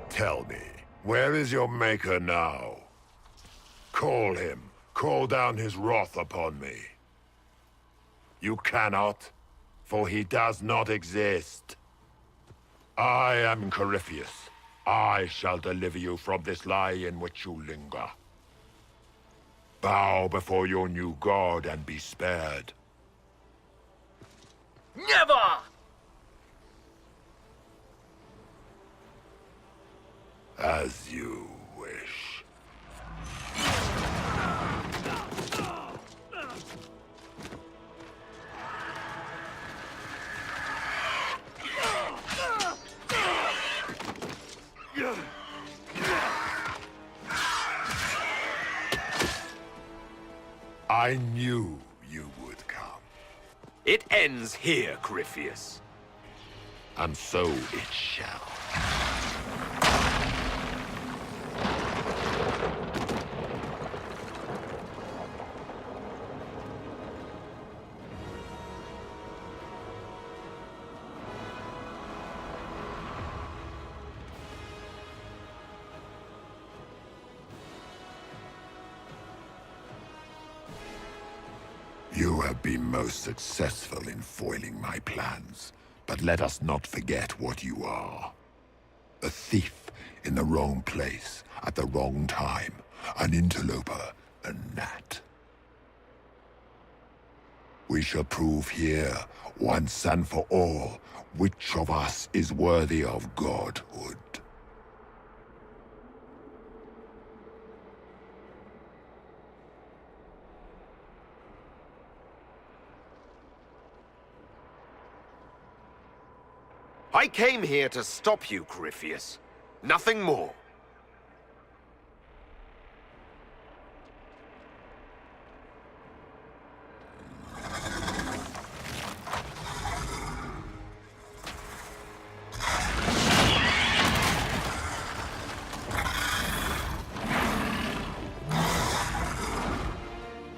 Tell me, where is your maker now? Call him. Call down his wrath upon me. You cannot, for he does not exist. I am Corypheus. I shall deliver you from this lie in which you linger. Bow before your new god and be spared. Never! As you wish. I knew you would come. It ends here, Corypheus. And so it shall. You have been most successful in foiling my plans, but let us not forget what you are. A thief in the wrong place at the wrong time. An interloper, a gnat. We shall prove here, once and for all, which of us is worthy of godhood. I came here to stop you, Corypheus. Nothing more.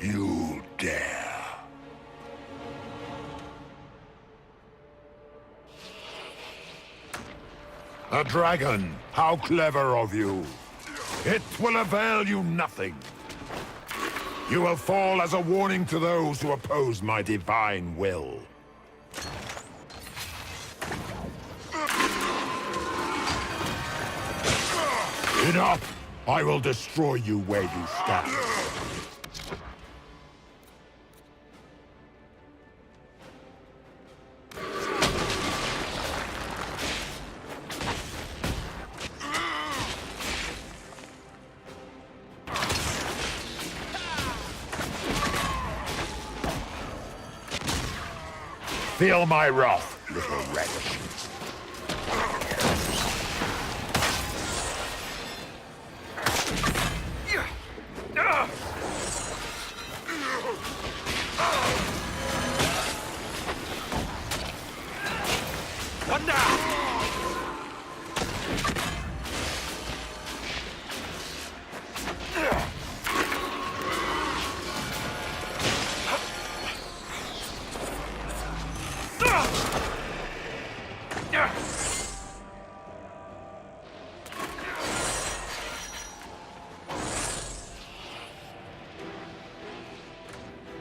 You dare. A dragon! How clever of you! It will avail you nothing. You will fall as a warning to those who oppose my divine will. Enough! I will destroy you where you stand. Feel my wrath, little wretch.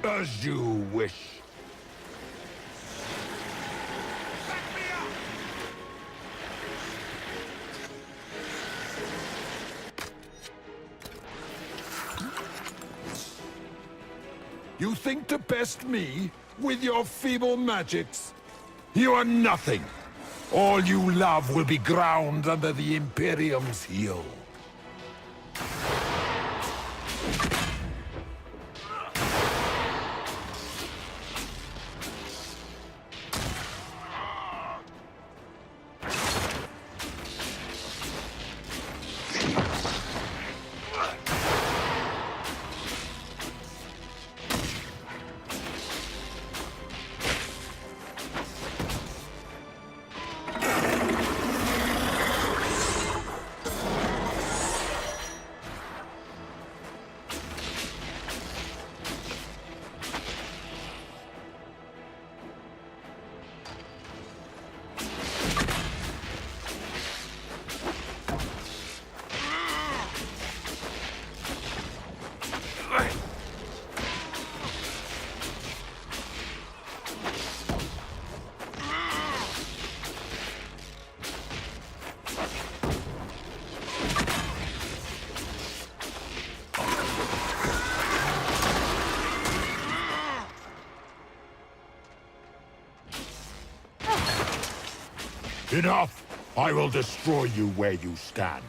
As you wish. You think to best me with your feeble magics? You are nothing. All you love will be ground under the Imperium's heel. Enough! I will destroy you where you stand.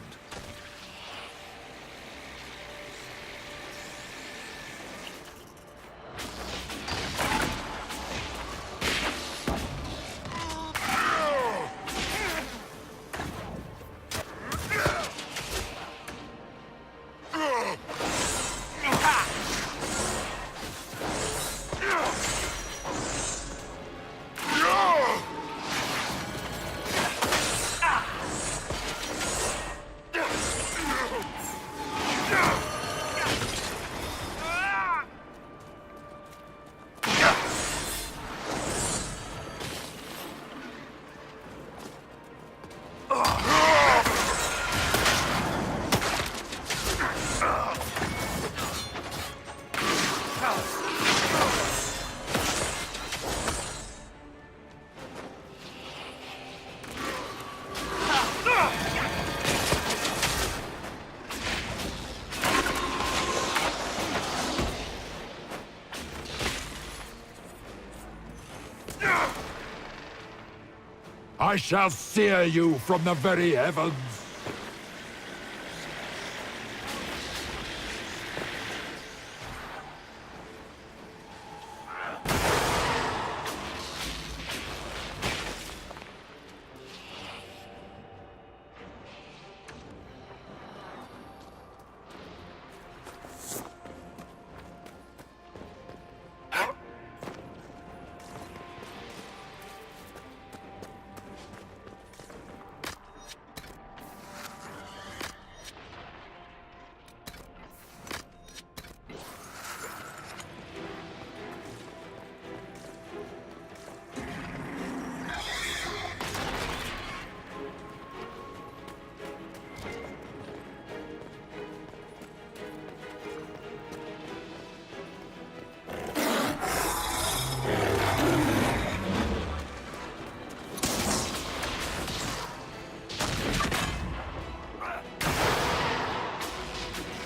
I shall sear you from the very heavens.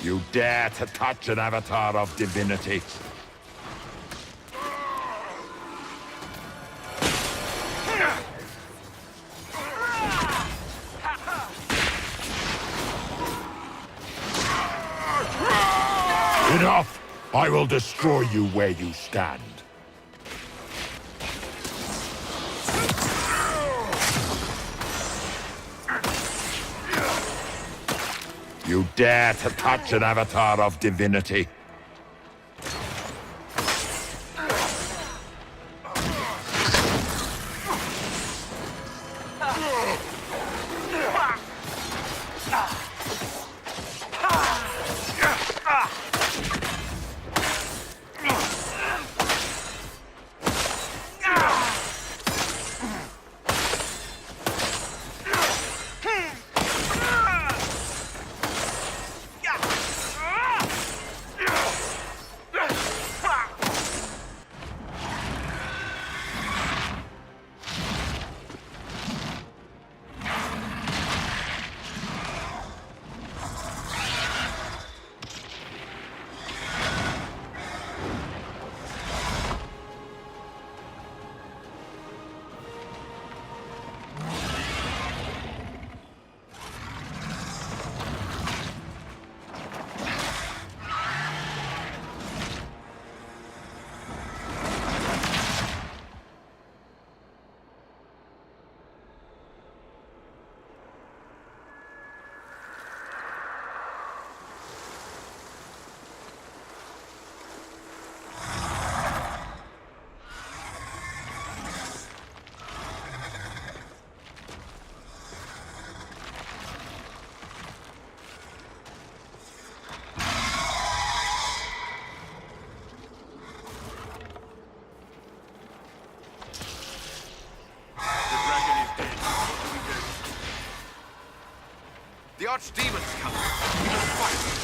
You dare to touch an avatar of divinity? Enough! I will destroy you where you stand. You dare to touch an avatar of divinity? The Archdemon's coming. We must fight.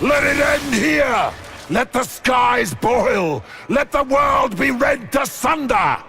Let it end here! Let the skies boil! Let the world be rent asunder!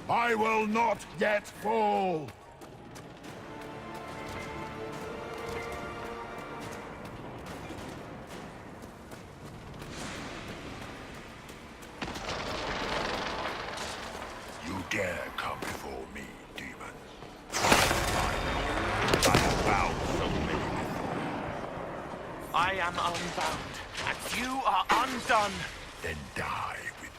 I will not yet fall! You dare come before me, demon? I have bound so many. I am unbound, and you are undone. Then die with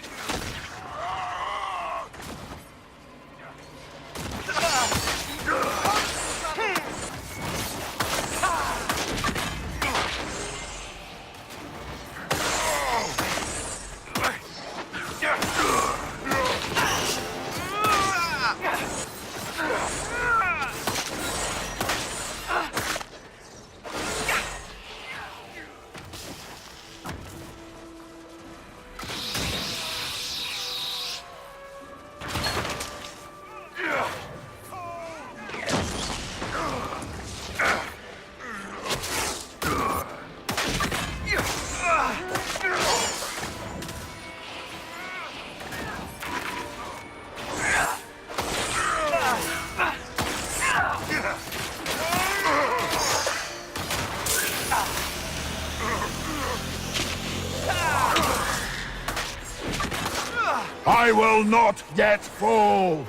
I will not yet fall!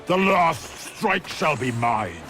The last strike shall be mine!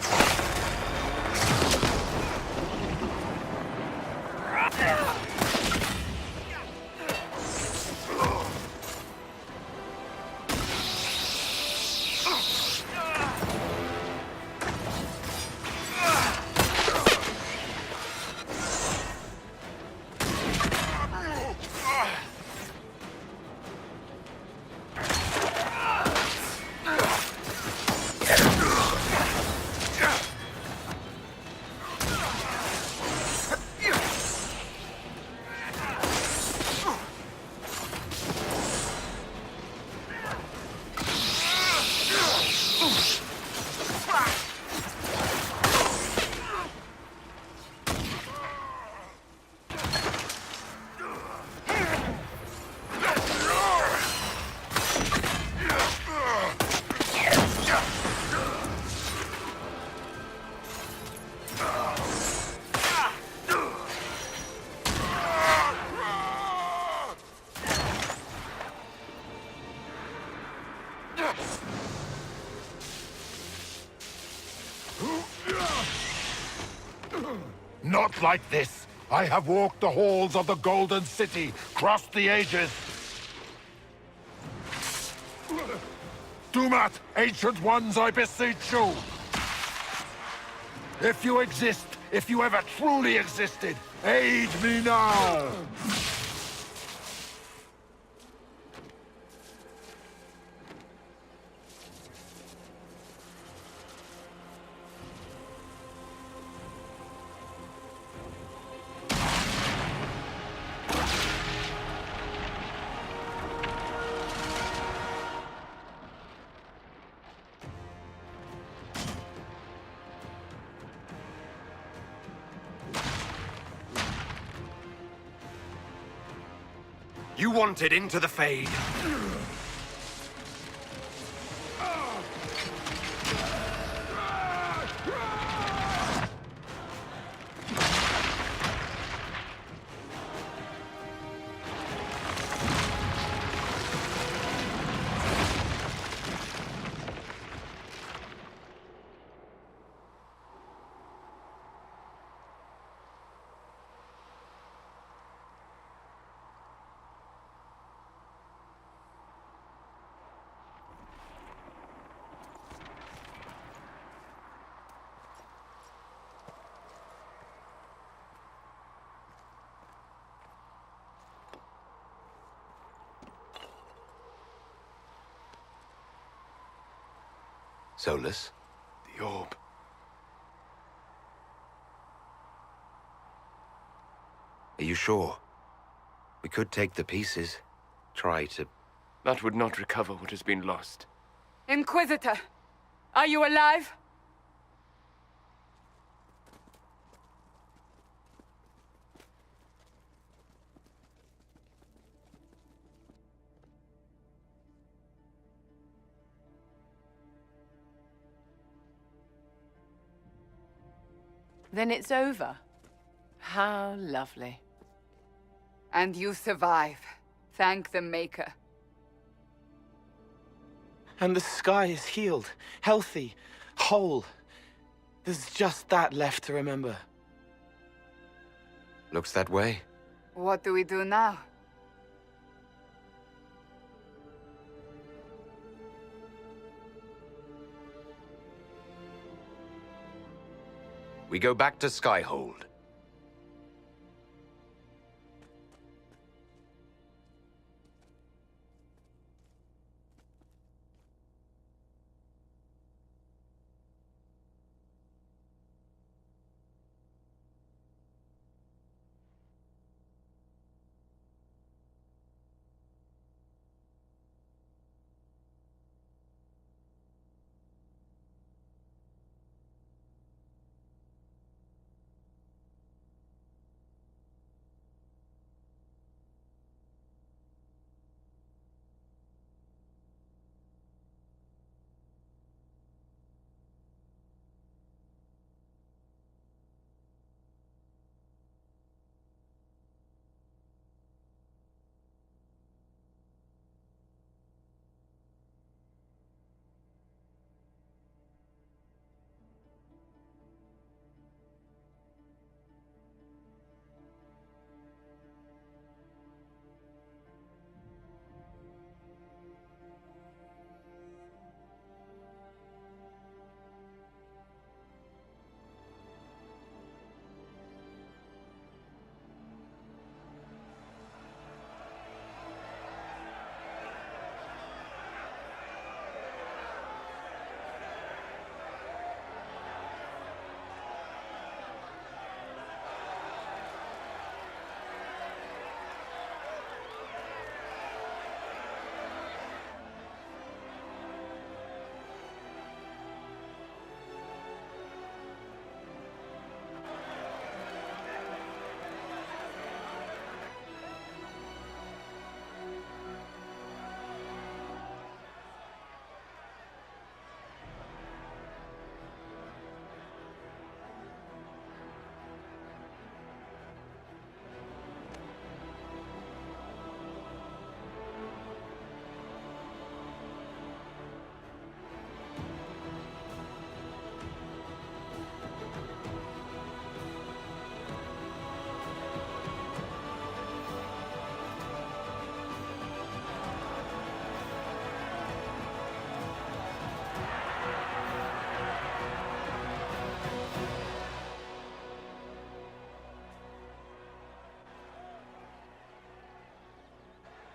Not like this! I have walked the halls of the Golden City, crossed the ages! Dumat, ancient ones, I beseech you! If you exist, if you ever truly existed, aid me now! You wanted into the Fade. Solus? The orb. Are you sure? We could take the pieces. Try to... That would not recover what has been lost. Inquisitor, are you alive? Then it's over. How lovely. And you survive. Thank the Maker. And the sky is healed, healthy, whole. There's just that left to remember. Looks that way. What do we do now? We go back to Skyhold.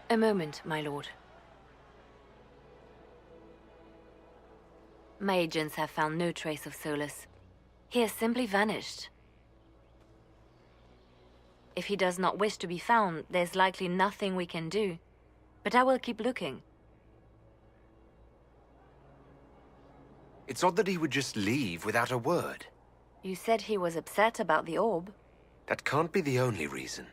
A moment, my lord. My agents have found no trace of Solus. He has simply vanished. If he does not wish to be found, there's likely nothing we can do. But I will keep looking. It's odd that he would just leave without a word. You said he was upset about the orb. That can't be the only reason.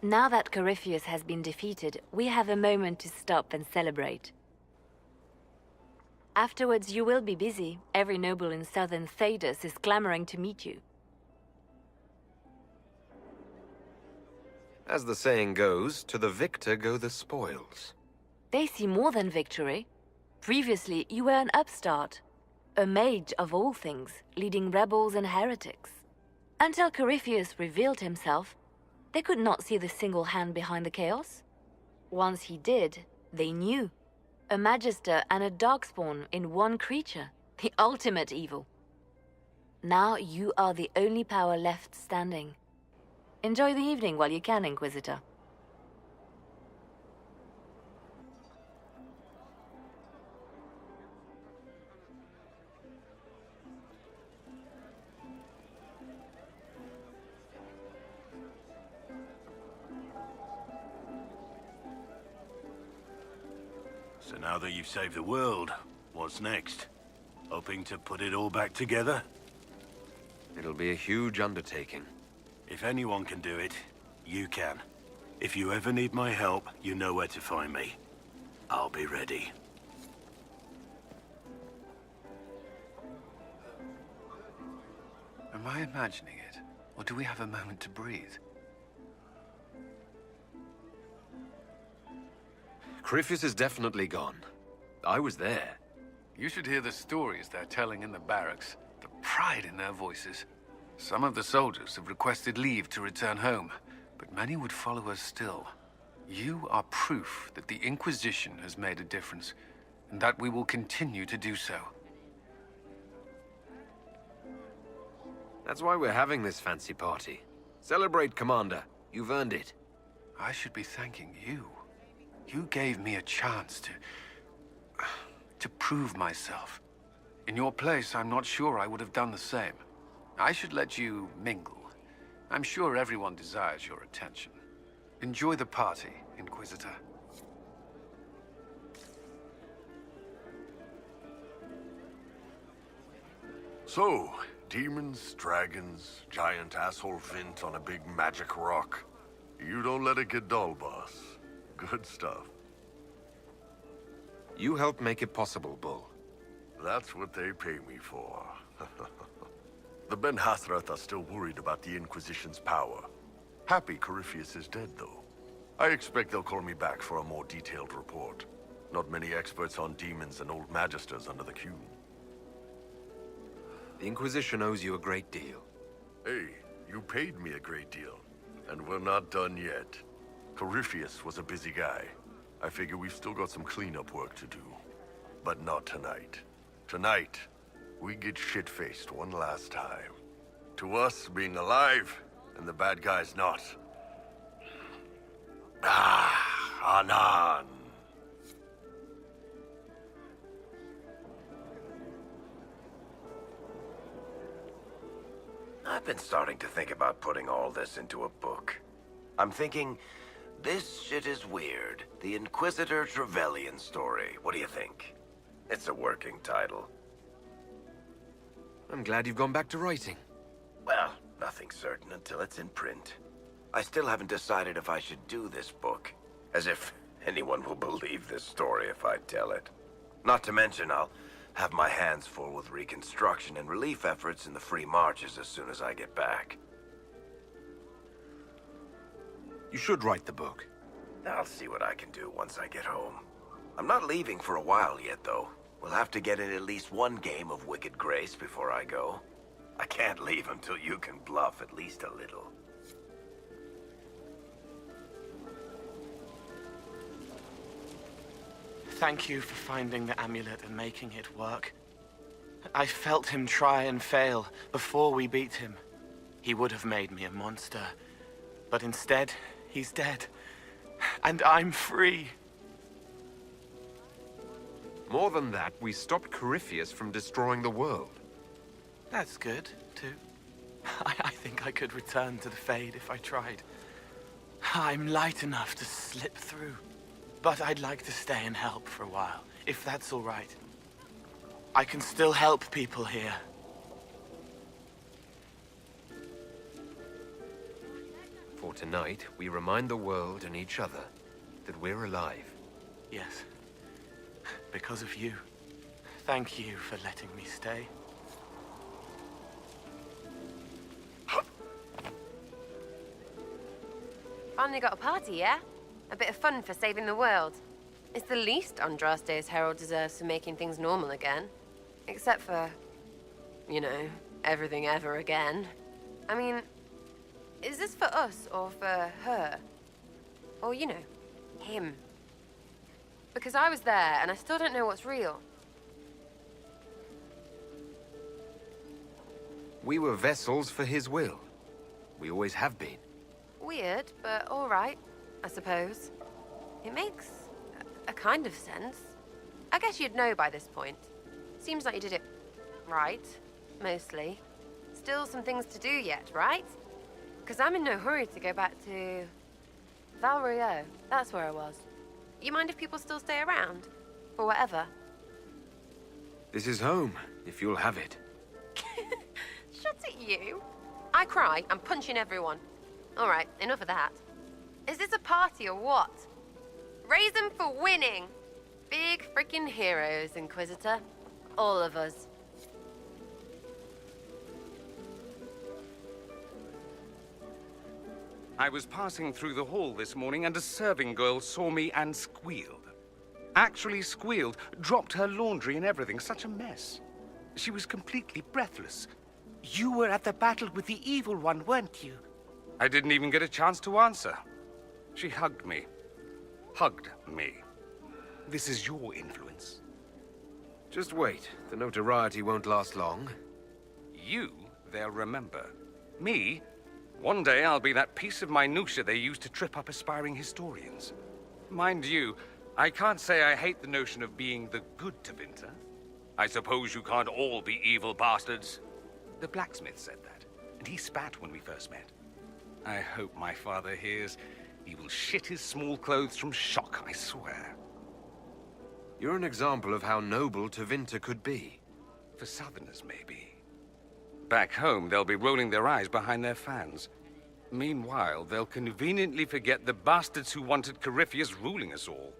Now that Corypheus has been defeated, we have a moment to stop and celebrate. Afterwards, you will be busy. Every noble in southern Thedas is clamoring to meet you. As the saying goes, to the victor go the spoils. They see more than victory. Previously, you were an upstart. A mage of all things, leading rebels and heretics. Until Corypheus revealed himself, they could not see the single hand behind the chaos. Once he did, they knew. A Magister and a Darkspawn in one creature. The ultimate evil. Now you are the only power left standing. Enjoy the evening while you can, Inquisitor. So now that you've saved the world, what's next? Hoping to put it all back together? It'll be a huge undertaking. If anyone can do it, you can. If you ever need my help, you know where to find me. I'll be ready. Am I imagining it? Or do we have a moment to breathe? Corypheus is definitely gone. I was there. You should hear the stories they're telling in the barracks. The pride in their voices. Some of the soldiers have requested leave to return home, but many would follow us still. You are proof that the Inquisition has made a difference, and that we will continue to do so. That's why we're having this fancy party. Celebrate, Commander. You've earned it. I should be thanking you. You gave me a chance to prove myself. In your place, I'm not sure I would have done the same. I should let you mingle. I'm sure everyone desires your attention. Enjoy the party, Inquisitor. So, demons, dragons, giant asshole Vint on a big magic rock. You don't let it get dull, boss. Good stuff. You helped make it possible, Bull. That's what they pay me for. The Ben Hathrath are still worried about the Inquisition's power. Happy Corypheus is dead, though. I expect they'll call me back for a more detailed report. Not many experts on demons and old magisters under the queue. The Inquisition owes you a great deal. Hey, you paid me a great deal. And we're not done yet. Corypheus was a busy guy. I figure we've still got some cleanup work to do. But not tonight. Tonight, we get shit-faced one last time. To us, being alive, and the bad guys not. Anan. I've been starting to think about putting all this into a book. I'm thinking, this shit is weird. The Inquisitor Trevelyan story. What do you think? It's a working title. I'm glad you've gone back to writing. Well, nothing's certain until it's in print. I still haven't decided if I should do this book. As if anyone will believe this story if I tell it. Not to mention, I'll have my hands full with reconstruction and relief efforts in the free marches as soon as I get back. You should write the book. I'll see what I can do once I get home. I'm not leaving for a while yet, though. We'll have to get in at least one game of Wicked Grace before I go. I can't leave until you can bluff at least a little. Thank you for finding the amulet and making it work. I felt him try and fail before we beat him. He would have made me a monster. But instead, he's dead. And I'm free. More than that, we stopped Corypheus from destroying the world. That's good, too. I think I could return to the Fade if I tried. I'm light enough to slip through. But I'd like to stay and help for a while, if that's all right. I can still help people here. For tonight, we remind the world and each other that we're alive. Yes. Because of you. Thank you for letting me stay. Finally got a party, yeah? A bit of fun for saving the world. It's the least Andraste's herald deserves for making things normal again. Except for, you know, everything ever again. I mean, is this for us or for her? Or, you know, him? Because I was there and I still don't know what's real. We were vessels for his will. We always have been. Weird, but all right, I suppose. It makes a kind of sense. I guess you'd know by this point. Seems like you did it right, mostly. Still some things to do yet, right? Because I'm in no hurry to go back to Val Rio. That's where I was. You mind if people still stay around? For whatever? This is home, if you'll have it. Shut it, you. I cry, I'm punching everyone. All right, enough of that. Is this a party or what? Raise them for winning. Big freaking heroes, Inquisitor. All of us. I was passing through the hall this morning and a serving girl saw me and squealed. Actually squealed, dropped her laundry and everything, such a mess. She was completely breathless. You were at the battle with the evil one, weren't you? I didn't even get a chance to answer. She hugged me. Hugged me. This is your influence. Just wait. The notoriety won't last long. You, they'll remember. Me, one day I'll be that piece of minutia they use to trip up aspiring historians. Mind you, I can't say I hate the notion of being the good Tevinter. I suppose you can't all be evil bastards. The blacksmith said that, and he spat when we first met. I hope my father hears. He will shit his small clothes from shock, I swear. You're an example of how noble Tevinter could be. For Southerners, maybe. Back home, they'll be rolling their eyes behind their fans. Meanwhile, they'll conveniently forget the bastards who wanted Corypheus ruling us all.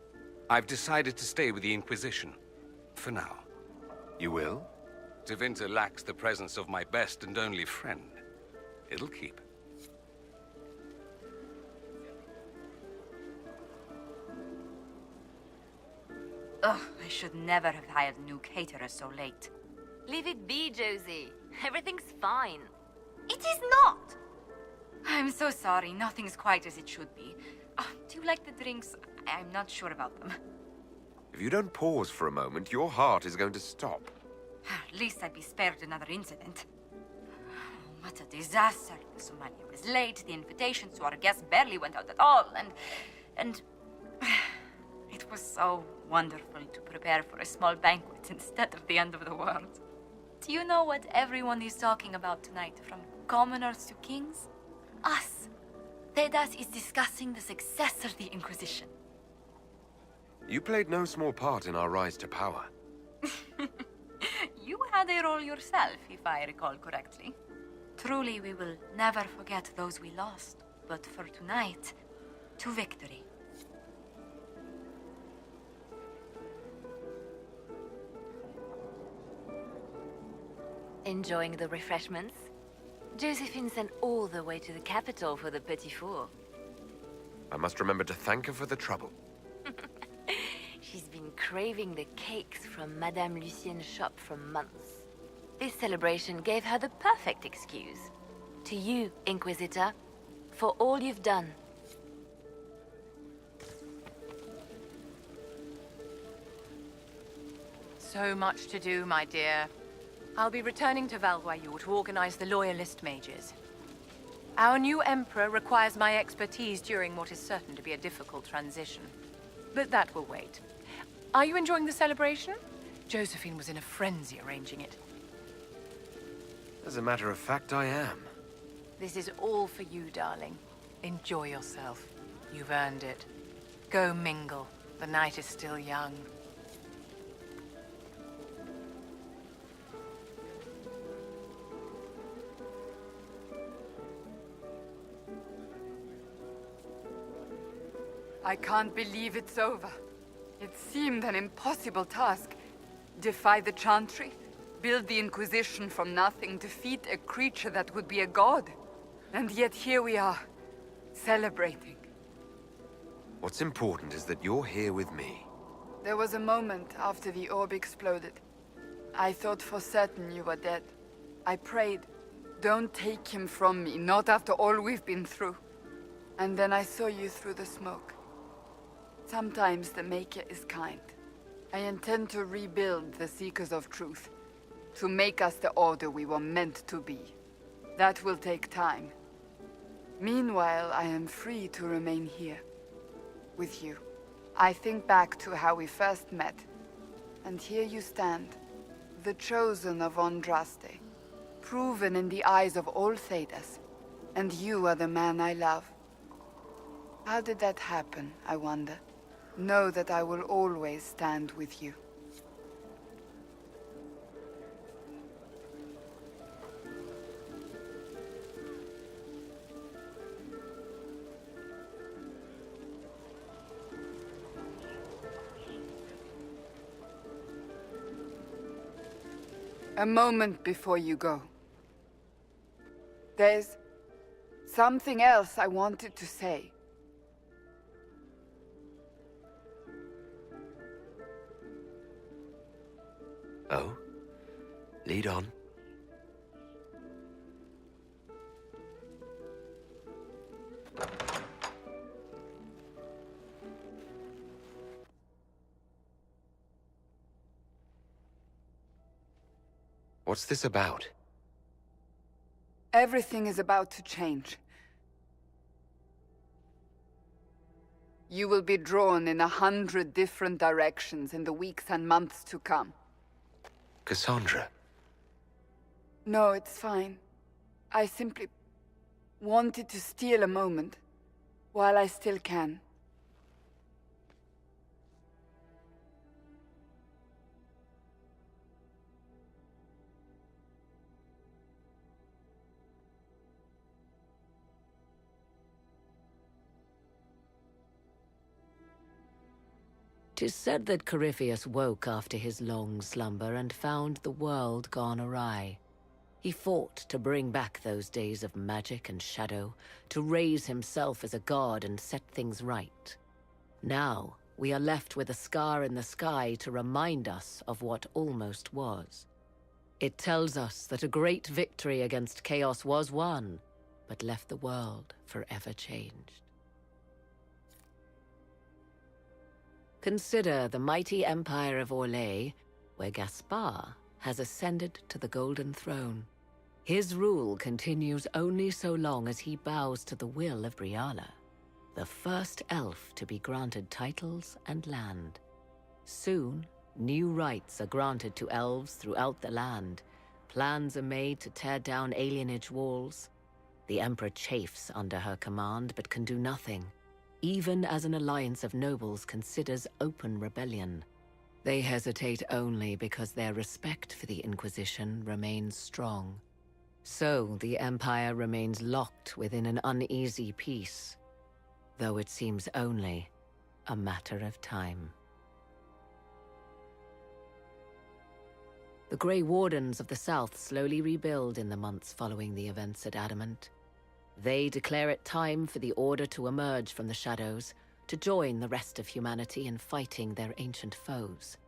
I've decided to stay with the Inquisition. For now. You will? Tevinter lacks the presence of my best and only friend. It'll keep. Ugh, I should never have hired a new caterer so late. Leave it be, Josie. Everything's fine. It is not! I'm so sorry, nothing's quite as it should be. Do you like the drinks? I'm not sure about them. If you don't pause for a moment, your heart is going to stop. At least I'd be spared another incident. What a disaster. The Somalia was late, the invitation to our guests barely went out at all, and... It was so wonderful to prepare for a small banquet instead of the end of the world. Do you know what everyone is talking about tonight, from commoners to kings? Us. Thedas is discussing the success of the Inquisition. You played no small part in our rise to power. You had a role yourself, if I recall correctly. Truly, we will never forget those we lost. But for tonight, to victory. Enjoying the refreshments? Josephine sent all the way to the capital for the petit four. I must remember to thank her for the trouble. She's been craving the cakes from Madame Lucien's shop for months. This celebration gave her the perfect excuse. To you, Inquisitor, for all you've done. So much to do, my dear. I'll be returning to Val Royeaux to organize the Loyalist mages. Our new Emperor requires my expertise during what is certain to be a difficult transition. But that will wait. Are you enjoying the celebration? Josephine was in a frenzy arranging it. As a matter of fact, I am. This is all for you, darling. Enjoy yourself. You've earned it. Go mingle. The night is still young. I can't believe it's over. It seemed an impossible task. Defy the Chantry, build the Inquisition from nothing, defeat a creature that would be a god. And yet here we are, celebrating. What's important is that you're here with me. There was a moment after the orb exploded. I thought for certain you were dead. I prayed, don't take him from me, not after all we've been through. And then I saw you through the smoke. Sometimes the Maker is kind. I intend to rebuild the Seekers of Truth, to make us the Order we were meant to be. That will take time. Meanwhile, I am free to remain here, with you. I think back to how we first met, and here you stand, the chosen of Andraste, proven in the eyes of all Thedas, and you are the man I love. How did that happen, I wonder? Know that I will always stand with you. A moment before you go. There's something else I wanted to say. Oh? Lead on. What's this about? Everything is about to change. You will be drawn in 100 different directions in the weeks and months to come. Cassandra. No, it's fine. I simply wanted to steal a moment, while I still can. Tis said that Corypheus woke after his long slumber and found the world gone awry. He fought to bring back those days of magic and shadow, to raise himself as a god and set things right. Now, we are left with a scar in the sky to remind us of what almost was. It tells us that a great victory against chaos was won, but left the world forever changed. Consider the mighty empire of Orlais, where Gaspar has ascended to the Golden Throne. His rule continues only so long as he bows to the will of Briala, the first elf to be granted titles and land. Soon, new rights are granted to elves throughout the land. Plans are made to tear down alienage walls. The Emperor chafes under her command, but can do nothing, even as an alliance of nobles considers open rebellion. They hesitate only because their respect for the Inquisition remains strong. So the Empire remains locked within an uneasy peace, though it seems only a matter of time. The Grey Wardens of the South slowly rebuild in the months following the events at Adamant. They declare it time for the Order to emerge from the shadows, to join the rest of humanity in fighting their ancient foes.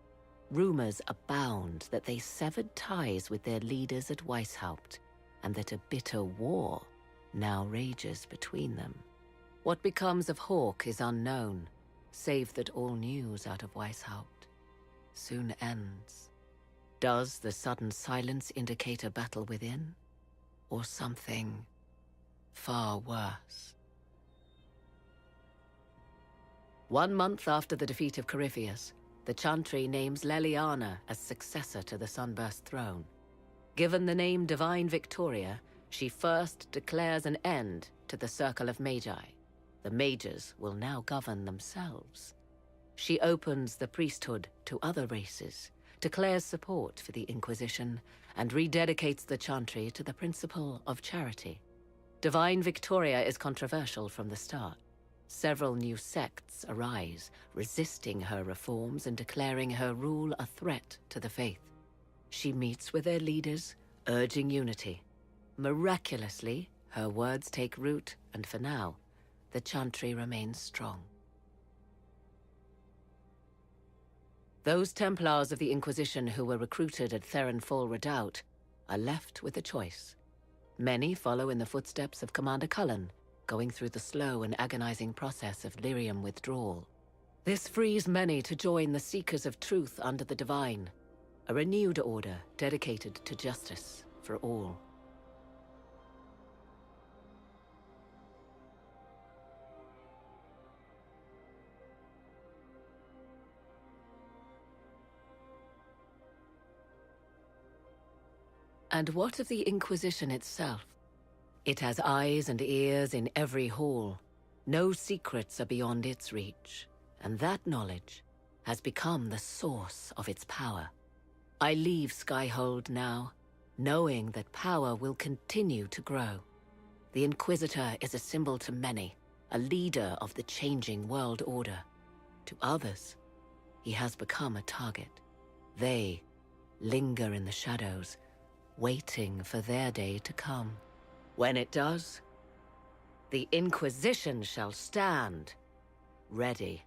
Rumors abound that they severed ties with their leaders at Weishaupt, and that a bitter war now rages between them. What becomes of Hawke is unknown, save that all news out of Weishaupt soon ends. Does the sudden silence indicate a battle within, or something far worse. 1 month after the defeat of Corypheus, the Chantry names Leliana as successor to the Sunburst throne. Given the name Divine Victoria, she first declares an end to the Circle of Magi. The Mages will now govern themselves. She opens the priesthood to other races, declares support for the Inquisition, and rededicates the Chantry to the principle of charity. Divine Victoria is controversial from the start. Several new sects arise, resisting her reforms and declaring her rule a threat to the faith. She meets with their leaders, urging unity. Miraculously, her words take root, and for now, the Chantry remains strong. Those Templars of the Inquisition who were recruited at Therenfall Redoubt are left with a choice. Many follow in the footsteps of Commander Cullen, going through the slow and agonizing process of lyrium withdrawal. This frees many to join the Seekers of Truth under the Divine, a renewed order dedicated to justice for all. And what of the Inquisition itself? It has eyes and ears in every hall. No secrets are beyond its reach, and that knowledge has become the source of its power. I leave Skyhold now, knowing that power will continue to grow. The Inquisitor is a symbol to many, a leader of the changing world order. To others, he has become a target. They linger in the shadows, waiting for their day to come. When it does, the Inquisition shall stand, ready.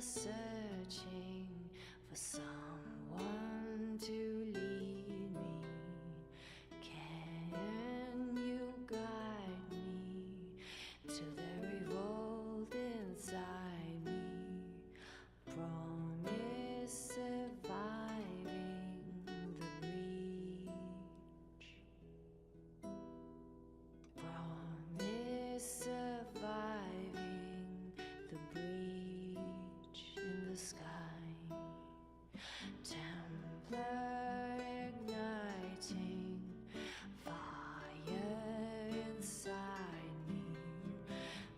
searching for someone to lead me. Can you guide me to the revolt inside me? Promise surviving the breach. Promise surviving the breach in the sky. Templar igniting fire inside me.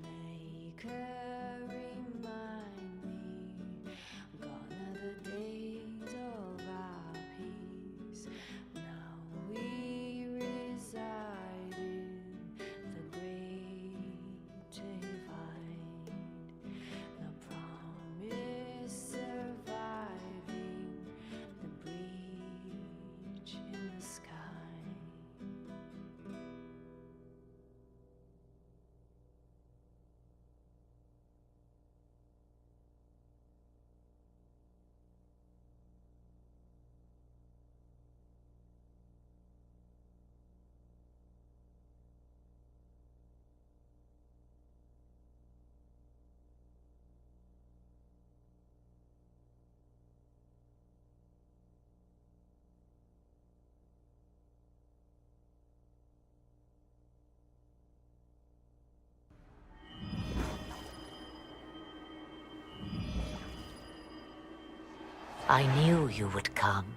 Make her remind me. Gone are the days of our peace. Now we reside in the great divide. The promise surviving the breach in the sky. I knew you would come.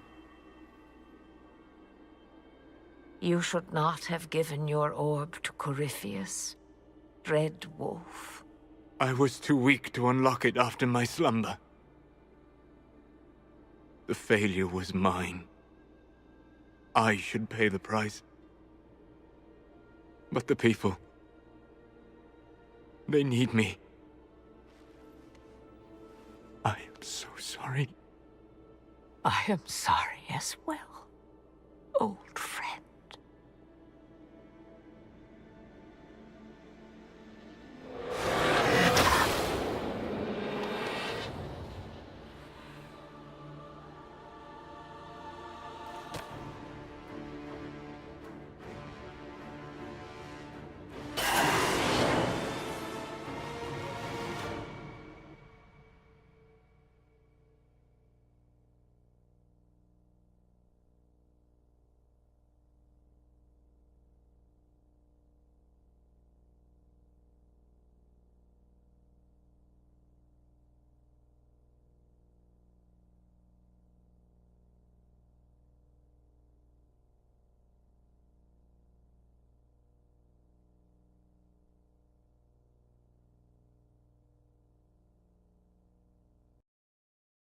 You should not have given your orb to Corypheus, Red Wolf. I was too weak to unlock it after my slumber. The failure was mine. I should pay the price. But the people... they need me. I am so sorry. I am sorry as well, old friend.